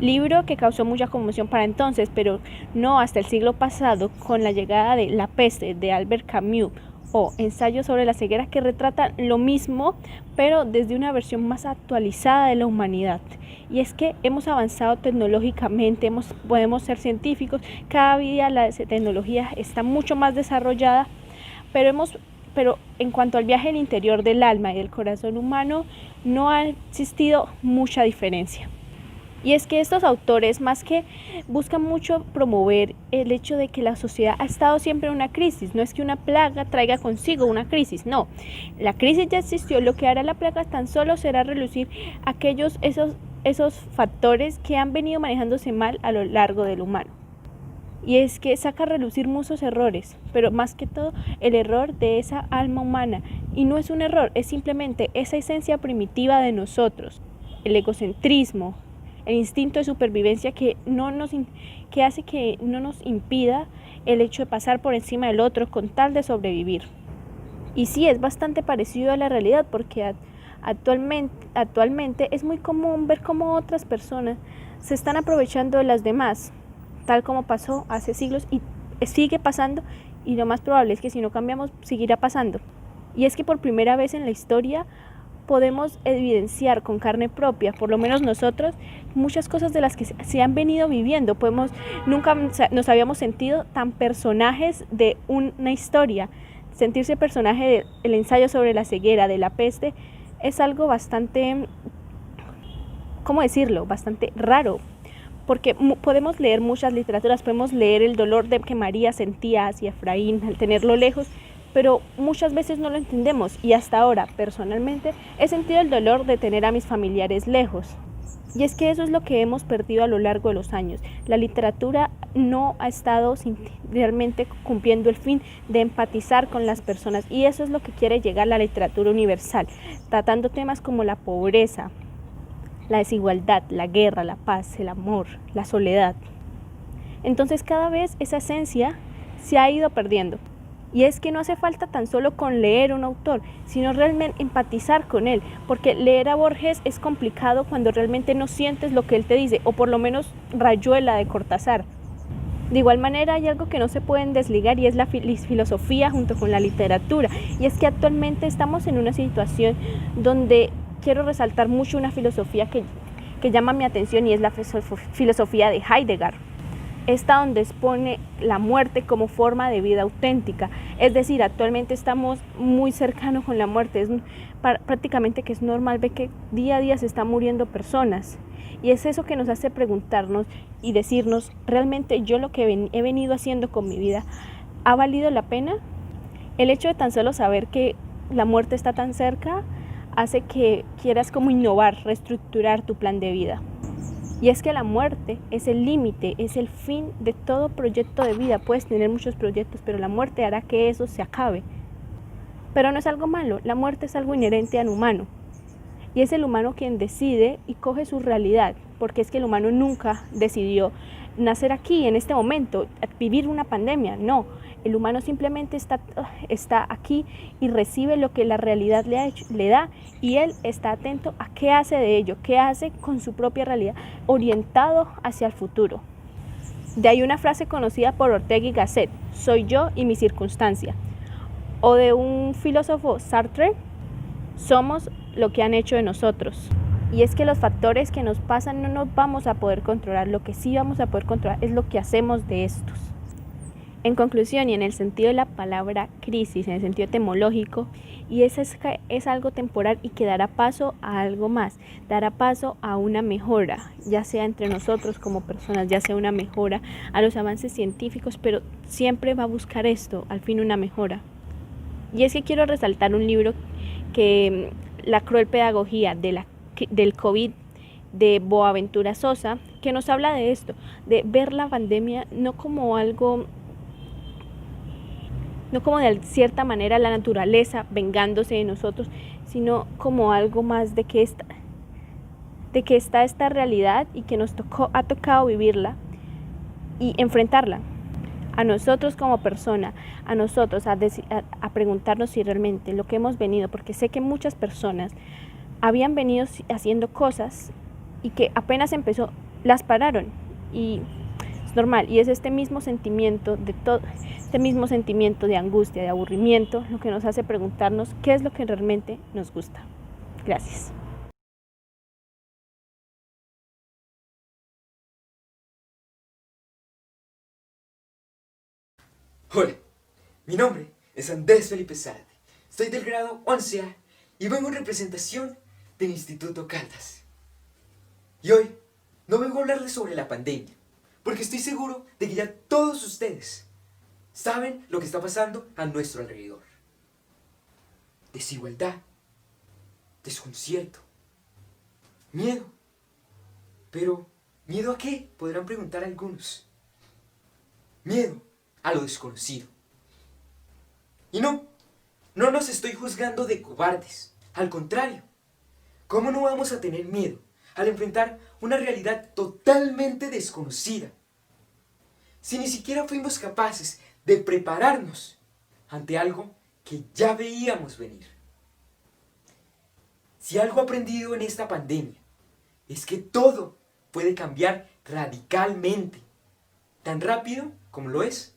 Libro que causó mucha conmoción para entonces, pero no hasta el siglo pasado, con la llegada de La peste de Albert Camus o Ensayo sobre la ceguera, que retratan lo mismo, pero desde una versión más actualizada de la humanidad. Y es que hemos avanzado tecnológicamente, podemos ser científicos, cada día la tecnología está mucho más desarrollada, pero en cuanto al viaje al interior del alma y del corazón humano, no ha existido mucha diferencia. Y es que estos autores más que buscan mucho promover el hecho de que la sociedad ha estado siempre en una crisis. No es que una plaga traiga consigo una crisis, no. La crisis ya existió, lo que hará la plaga tan solo será relucir esos factores que han venido manejándose mal a lo largo del humano. Y es que saca a relucir muchos errores, pero más que todo el error de esa alma humana. Y no es un error, es simplemente esa esencia primitiva de nosotros, el egocentrismo, el instinto de supervivencia que hace que no nos impida el hecho de pasar por encima del otro con tal de sobrevivir. Y sí, es bastante parecido a la realidad porque actualmente es muy común ver cómo otras personas se están aprovechando de las demás, tal como pasó hace siglos y sigue pasando, y lo más probable es que si no cambiamos seguirá pasando. Y es que por primera vez en la historia podemos evidenciar con carne propia, por lo menos nosotros, muchas cosas de las que se han venido viviendo. Nunca nos habíamos sentido tan personajes de una historia. Sentirse personaje del ensayo sobre la ceguera, de la peste, es algo bastante, ¿cómo decirlo?, bastante raro. Porque podemos leer muchas literaturas, podemos leer el dolor que María sentía hacia Efraín al tenerlo lejos, pero muchas veces no lo entendemos, y hasta ahora, personalmente, he sentido el dolor de tener a mis familiares lejos. Y es que eso es lo que hemos perdido a lo largo de los años. La literatura no ha estado realmente cumpliendo el fin de empatizar con las personas, y eso es lo que quiere llegar la literatura universal, tratando temas como la pobreza, la desigualdad, la guerra, la paz, el amor, la soledad. Entonces cada vez esa esencia se ha ido perdiendo. Y es que no hace falta tan solo con leer un autor, sino realmente empatizar con él, porque leer a Borges es complicado cuando realmente no sientes lo que él te dice, o por lo menos Rayuela de Cortázar. De igual manera hay algo que no se pueden desligar, y es la filosofía junto con la literatura. Y es que actualmente estamos en una situación donde quiero resaltar mucho una filosofía que llama mi atención, y es la filosofía de Heidegger. Esta donde expone la muerte como forma de vida auténtica. Es decir, actualmente estamos muy cercanos con la muerte. Es prácticamente que es normal ver que día a día se están muriendo personas. Y es eso que nos hace preguntarnos y decirnos, ¿realmente yo lo que he venido haciendo con mi vida ha valido la pena? El hecho de tan solo saber que la muerte está tan cerca hace que quieras como innovar, reestructurar tu plan de vida. Y es que la muerte es el límite, es el fin de todo proyecto de vida. Puedes tener muchos proyectos, pero la muerte hará que eso se acabe. Pero no es algo malo, la muerte es algo inherente al humano. Y es el humano quien decide y coge su realidad, porque es que el humano nunca decidió nacer aquí, en este momento, vivir una pandemia. No, el humano simplemente está aquí y recibe lo que la realidad le da, y él está atento a qué hace de ello, qué hace con su propia realidad, orientado hacia el futuro. De ahí una frase conocida por Ortega y Gasset: soy yo y mi circunstancia. O de un filósofo, Sartre: somos lo que han hecho de nosotros. Y es que los factores que nos pasan no nos vamos a poder controlar. Lo que sí vamos a poder controlar es lo que hacemos de estos. En conclusión, y en el sentido de la palabra crisis, en el sentido etimológico, y eso es algo temporal y que dará paso a algo más, dará paso a una mejora, ya sea entre nosotros como personas, ya sea una mejora a los avances científicos, pero siempre va a buscar esto, al fin una mejora. Y es que quiero resaltar un libro que La cruel pedagogía del COVID, de Boaventura Sosa, que nos habla de esto, de ver la pandemia no como algo, no como de cierta manera la naturaleza vengándose de nosotros, sino como algo más de que está esta realidad y que ha tocado vivirla y enfrentarla. A nosotros como persona, a nosotros a preguntarnos si realmente lo que hemos venido, porque sé que muchas personas habían venido haciendo cosas y que apenas empezó, las pararon, y es normal, y es este mismo sentimiento de angustia, de aburrimiento, lo que nos hace preguntarnos qué es lo que realmente nos gusta. Gracias. Hola, mi nombre es Andrés Felipe Zárate, soy del grado 11A y vengo en representación del Instituto Caldas. Y hoy no vengo a hablarles sobre la pandemia, porque estoy seguro de que ya todos ustedes saben lo que está pasando a nuestro alrededor. Desigualdad, desconcierto, miedo. Pero, ¿miedo a qué?, podrán preguntar algunos. Miedo a lo desconocido. Y no nos estoy juzgando de cobardes, al contrario. ¿Cómo no vamos a tener miedo al enfrentar una realidad totalmente desconocida? Si ni siquiera fuimos capaces de prepararnos ante algo que ya veíamos venir. Si algo aprendido en esta pandemia es que todo puede cambiar radicalmente, tan rápido como lo es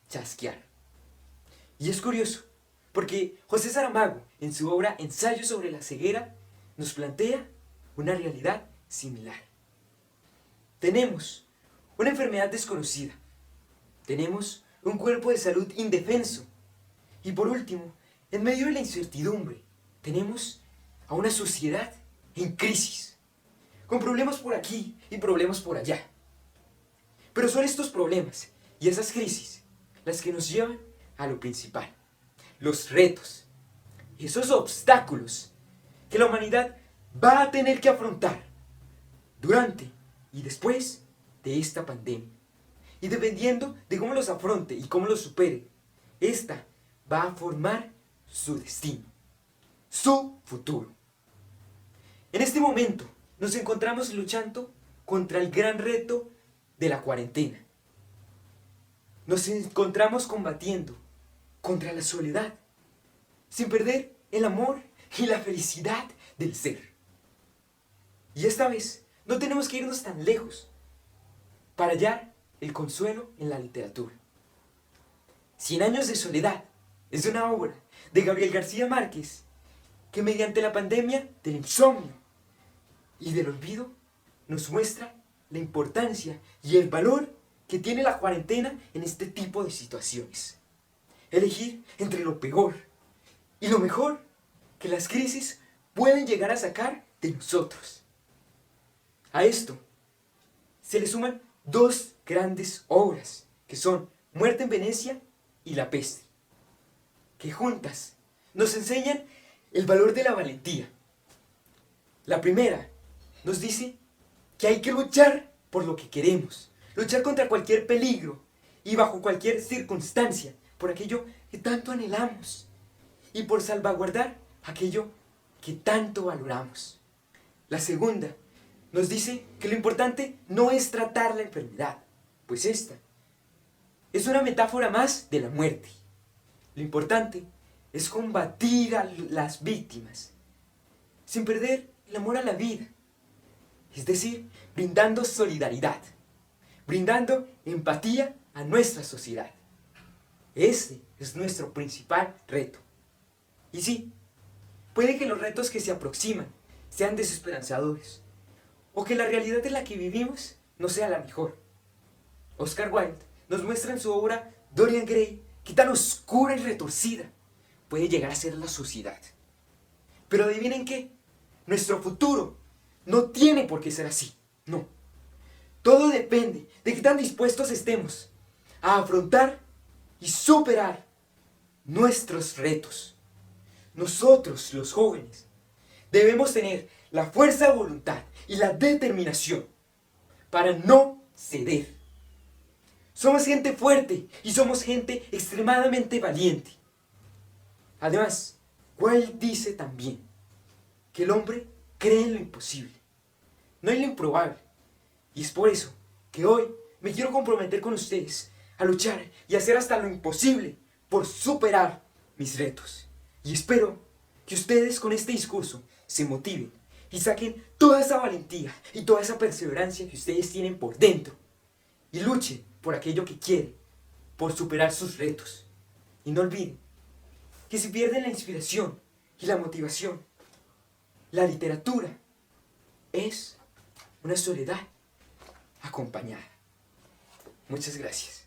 chasquear. Y es curioso, porque José Saramago, en su obra Ensayo sobre la ceguera, nos plantea una realidad similar. Tenemos una enfermedad desconocida. Tenemos un cuerpo de salud indefenso. Y por último, en medio de la incertidumbre, tenemos a una sociedad en crisis, con problemas por aquí y problemas por allá. Pero son estos problemas y esas crisis las que nos llevan a lo principal, los retos, esos obstáculos que la humanidad va a tener que afrontar durante y después de esta pandemia. Y dependiendo de cómo los afronte y cómo los supere, esta va a formar su destino, su futuro. En este momento nos encontramos luchando contra el gran reto de la cuarentena. Nos encontramos combatiendo contra la soledad, sin perder el amor y la felicidad del ser. Y esta vez no tenemos que irnos tan lejos para hallar el consuelo en la literatura. 100 años de soledad es una obra de Gabriel García Márquez que mediante la pandemia del insomnio y del olvido nos muestra la importancia y el valor que tiene la cuarentena en este tipo de situaciones. Elegir entre lo peor y lo mejor que las crisis pueden llegar a sacar de nosotros. A esto se le suman dos grandes obras que son Muerte en Venecia y La Peste, que juntas nos enseñan el valor de la valentía. La primera nos dice que hay que luchar por lo que queremos, luchar contra cualquier peligro y bajo cualquier circunstancia, por aquello que tanto anhelamos y por salvaguardar aquello que tanto valoramos. La segunda nos dice que lo importante no es tratar la enfermedad, pues esta es una metáfora más de la muerte. Lo importante es combatir a las víctimas, sin perder el amor a la vida, es decir, brindando solidaridad, brindando empatía a nuestra sociedad. Este es nuestro principal reto. Y sí, puede que los retos que se aproximan sean desesperanzadores, o que la realidad en la que vivimos no sea la mejor. Oscar Wilde nos muestra en su obra Dorian Gray que tan oscura y retorcida puede llegar a ser la sociedad. Pero adivinen qué, nuestro futuro no tiene por qué ser así, no. Todo depende de qué tan dispuestos estemos a afrontar y superar nuestros retos. Nosotros, los jóvenes, debemos tener la fuerza de voluntad y la determinación para no ceder. Somos gente fuerte y somos gente extremadamente valiente. Además, Wilde dice también que el hombre cree en lo imposible, no en lo improbable. Y es por eso que hoy me quiero comprometer con ustedes a luchar y hacer hasta lo imposible por superar mis retos. Y espero que ustedes con este discurso se motiven y saquen toda esa valentía y toda esa perseverancia que ustedes tienen por dentro y luchen por aquello que quieren, por superar sus retos. Y no olviden que si pierden la inspiración y la motivación, la literatura es una soledad acompañada. Muchas gracias.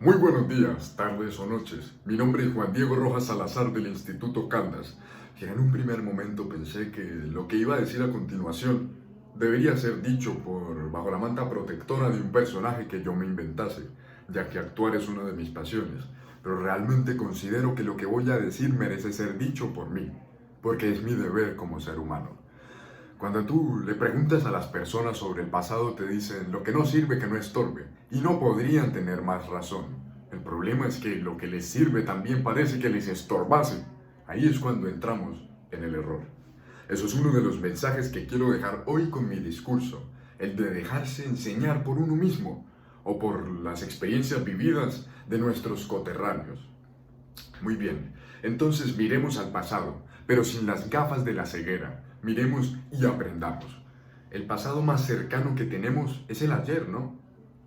Muy buenos días, tardes o noches. Mi nombre es Juan Diego Rojas Salazar del Instituto Caldas. Y en un primer momento pensé que lo que iba a decir a continuación debería ser dicho bajo la manta protectora de un personaje que yo me inventase, ya que actuar es una de mis pasiones. Pero realmente considero que lo que voy a decir merece ser dicho por mí, porque es mi deber como ser humano. Cuando tú le preguntas a las personas sobre el pasado, te dicen lo que no sirve que no estorbe, y no podrían tener más razón. El problema es que lo que les sirve también parece que les estorbase. Ahí es cuando entramos en el error. Eso es uno de los mensajes que quiero dejar hoy con mi discurso, el de dejarse enseñar por uno mismo o por las experiencias vividas de nuestros coterráneos. Muy bien, entonces miremos al pasado, pero sin las gafas de la ceguera. Miremos y aprendamos. El pasado más cercano que tenemos es el ayer, ¿no?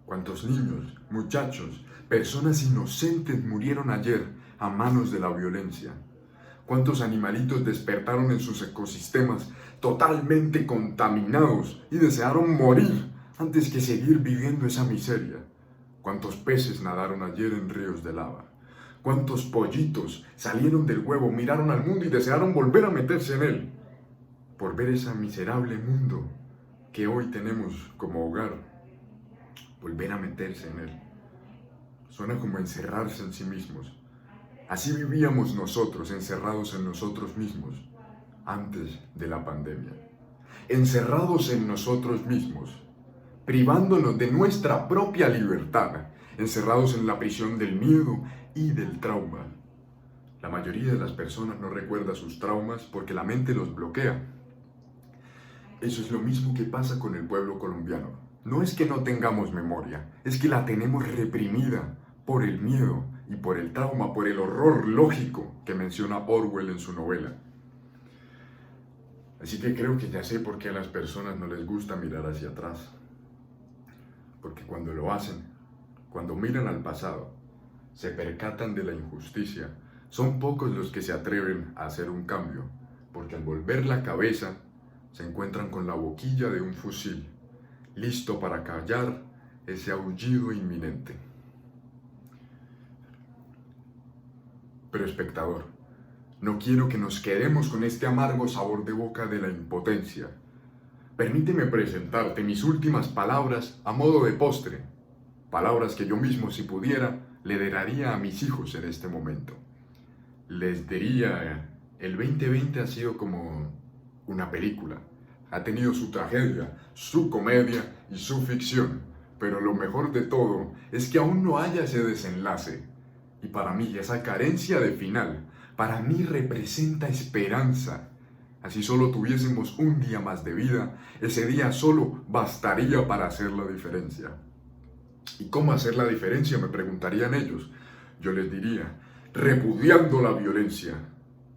¿Cuántos niños, muchachos, personas inocentes murieron ayer a manos de la violencia? ¿Cuántos animalitos despertaron en sus ecosistemas totalmente contaminados y desearon morir antes que seguir viviendo esa miseria? ¿Cuántos peces nadaron ayer en ríos de lava? ¿Cuántos pollitos salieron del huevo, miraron al mundo y desearon volver a meterse en él? Por ver ese miserable mundo que hoy tenemos como hogar, volver a meterse en él. Suena como encerrarse en sí mismos. Así vivíamos nosotros, encerrados en nosotros mismos, antes de la pandemia. Encerrados en nosotros mismos, privándonos de nuestra propia libertad, encerrados en la prisión del miedo y del trauma. La mayoría de las personas no recuerda sus traumas porque la mente los bloquea. Eso es lo mismo que pasa con el pueblo colombiano. No es que no tengamos memoria, es que la tenemos reprimida por el miedo y por el trauma, por el horror lógico que menciona Orwell en su novela. Así que creo que ya sé por qué a las personas no les gusta mirar hacia atrás. Porque cuando lo hacen, cuando miran al pasado, se percatan de la injusticia. Son pocos los que se atreven a hacer un cambio, porque al volver la cabeza, se encuentran con la boquilla de un fusil, listo para callar ese aullido inminente. Pero espectador, no quiero que nos quedemos con este amargo sabor de boca de la impotencia. Permíteme presentarte mis últimas palabras a modo de postre, palabras que yo mismo, si pudiera, le daría a mis hijos en este momento. Les diría, el 2020 ha sido como una película. Ha tenido su tragedia, su comedia y su ficción, pero lo mejor de todo es que aún no haya ese desenlace. Y para mí esa carencia de final, para mí representa esperanza. Así solo tuviésemos un día más de vida, ese día solo bastaría para hacer la diferencia. ¿Y cómo hacer la diferencia?, me preguntarían ellos. Yo les diría, repudiando la violencia,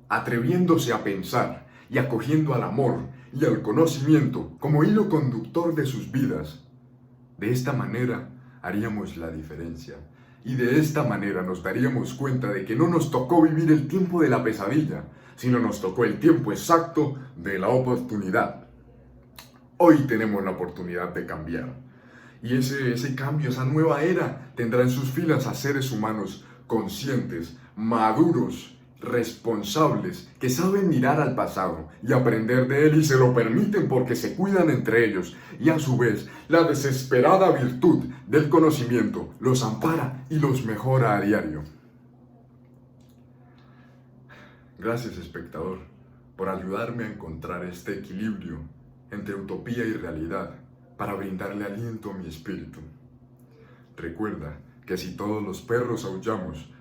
atreviéndose a pensar y acogiendo al amor y al conocimiento como hilo conductor de sus vidas. De esta manera haríamos la diferencia. Y de esta manera nos daríamos cuenta de que no nos tocó vivir el tiempo de la pesadilla, sino nos tocó el tiempo exacto de la oportunidad. Hoy tenemos la oportunidad de cambiar. Y ese cambio, esa nueva era, tendrá en sus filas a seres humanos conscientes, maduros, responsables, que saben mirar al pasado y aprender de él y se lo permiten porque se cuidan entre ellos. Y a su vez, la desesperada virtud del conocimiento los ampara y los mejora a diario. Gracias, espectador, por ayudarme a encontrar este equilibrio entre utopía y realidad, para brindarle aliento a mi espíritu. Recuerda que si todos los perros aullamos,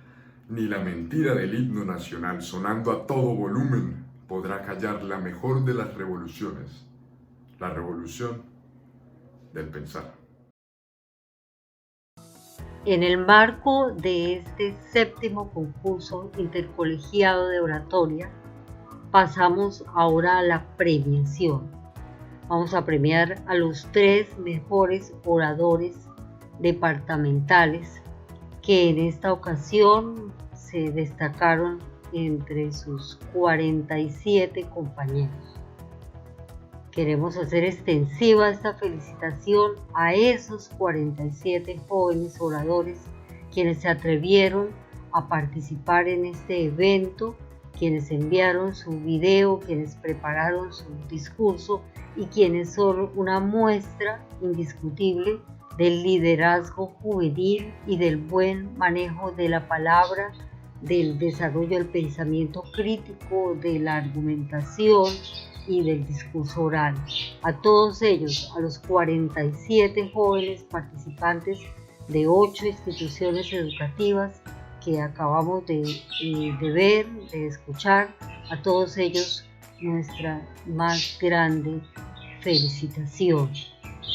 ni la mentira del himno nacional sonando a todo volumen podrá callar la mejor de las revoluciones, la revolución del pensar. En el marco de este 7º concurso intercolegiado de oratoria, pasamos ahora a la premiación. Vamos a premiar a los 3 mejores oradores departamentales que en esta ocasión se destacaron entre sus 47 compañeros. Queremos hacer extensiva esta felicitación a esos 47 jóvenes oradores quienes se atrevieron a participar en este evento, quienes enviaron su video, quienes prepararon su discurso y quienes son una muestra indiscutible del liderazgo juvenil y del buen manejo de la palabra, del desarrollo del pensamiento crítico, de la argumentación y del discurso oral. A todos ellos, a los 47 jóvenes participantes de 8 instituciones educativas que acabamos de ver, de escuchar, a todos ellos nuestra más grande felicitación,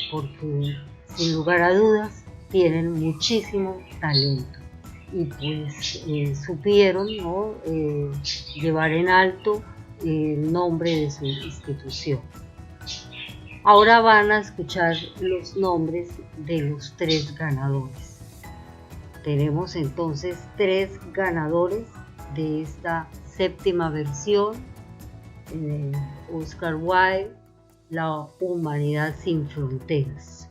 porque sin lugar a dudas tienen muchísimo talento y pues supieron, ¿no?, llevar en alto el nombre de su institución. Ahora van a escuchar los nombres de los 3 ganadores. Tenemos entonces 3 ganadores de esta séptima versión de Oscar Wilde, La humanidad sin fronteras.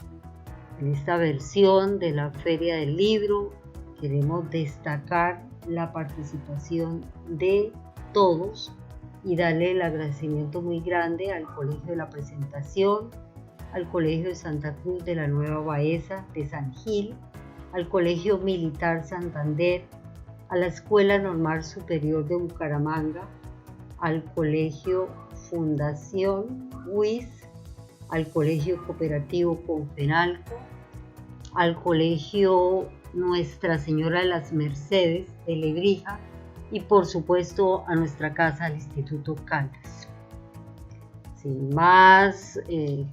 En esta versión de la Feria del Libro queremos destacar la participación de todos y darle el agradecimiento muy grande al Colegio de la Presentación, al Colegio de Santa Cruz de la Nueva Baeza de San Gil, al Colegio Militar Santander, a la Escuela Normal Superior de Bucaramanga, al Colegio Fundación WIS, al Colegio Cooperativo Confenalco, al Colegio Nuestra Señora de las Mercedes de Lebrija y por supuesto a nuestra casa, al Instituto Caldas. Sin más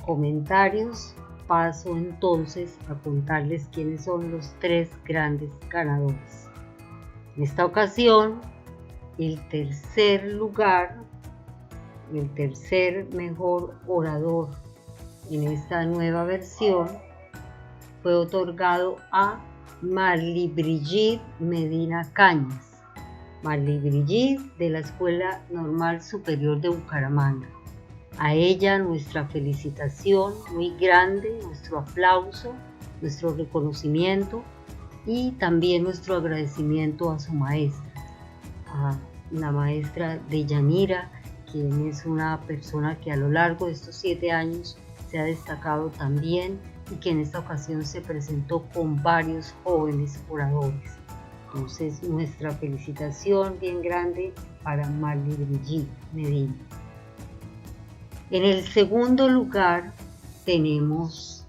comentarios, paso entonces a contarles quiénes son los 3 grandes ganadores. En esta ocasión, el tercer lugar, el tercer mejor orador en esta nueva versión fue otorgado a Marly Brigitte Medina Cañas. Marly Brigitte de la Escuela Normal Superior de Bucaramanga. A ella nuestra felicitación muy grande, nuestro aplauso, nuestro reconocimiento y también nuestro agradecimiento a su maestra, a la maestra Deyanira, quien es una persona que a lo largo de estos 7 años se ha destacado también y que en esta ocasión se presentó con varios jóvenes oradores. Entonces nuestra felicitación bien grande para Marly Brigitte Medina. En el segundo lugar tenemos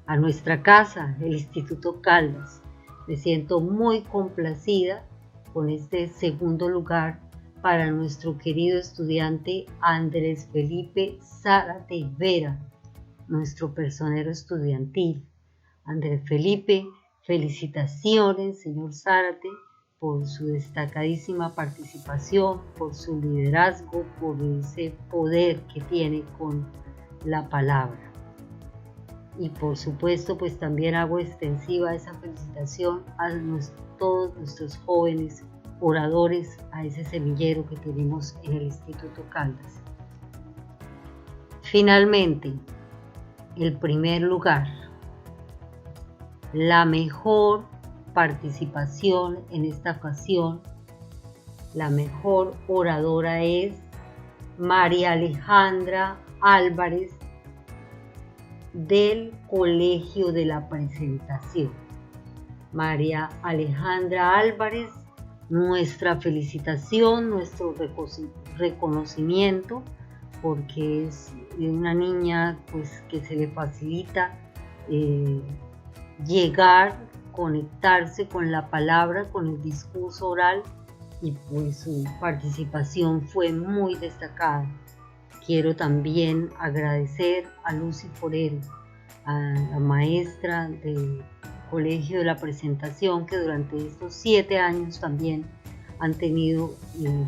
a nuestra casa, el Instituto Caldas. Me siento muy complacida con este segundo lugar para nuestro querido estudiante Andrés Felipe Zárate Vera, nuestro personero estudiantil. Andrés Felipe, felicitaciones, señor Zárate, por su destacadísima participación, por su liderazgo, por ese poder que tiene con la palabra. Y por supuesto, pues también hago extensiva esa felicitación a todos nuestros jóvenes oradores, a ese semillero que tenemos en el Instituto Caldas. Finalmente, el primer lugar, la mejor participación en esta ocasión, la mejor oradora es María Alejandra Álvarez del Colegio de la Presentación. María Alejandra Álvarez, nuestra felicitación, nuestro reconocimiento, porque es una niña pues que se le facilita llegar, conectarse con la palabra, con el discurso oral, y pues su participación fue muy destacada. Quiero también agradecer a Lucy Forero, a la maestra del Colegio de la Presentación, que durante estos 7 años también han tenido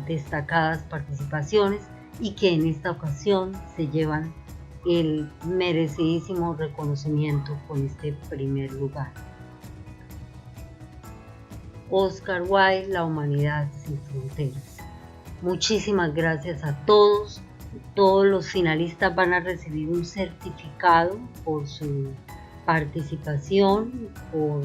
destacadas participaciones y que en esta ocasión se llevan el merecidísimo reconocimiento con este primer lugar. Oscar Wilde, La humanidad sin fronteras. Muchísimas gracias a todos. Todos los finalistas van a recibir un certificado por su participación, por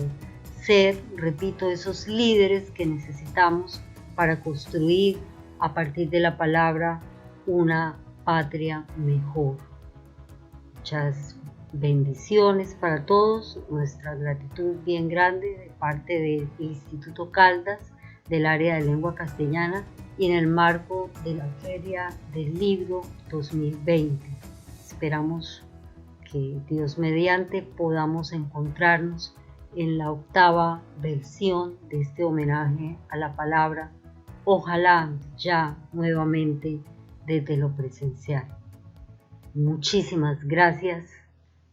ser, repito, esos líderes que necesitamos para construir a partir de la palabra una patria mejor. Muchas bendiciones para todos, nuestra gratitud bien grande de parte del Instituto Caldas, del área de lengua castellana y en el marco de la Feria del Libro 2020. Esperamos que Dios mediante podamos encontrarnos en la 8ª versión de este homenaje a la palabra, ojalá ya nuevamente desde lo presencial. Muchísimas gracias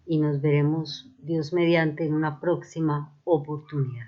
y nos veremos Dios mediante en una próxima oportunidad.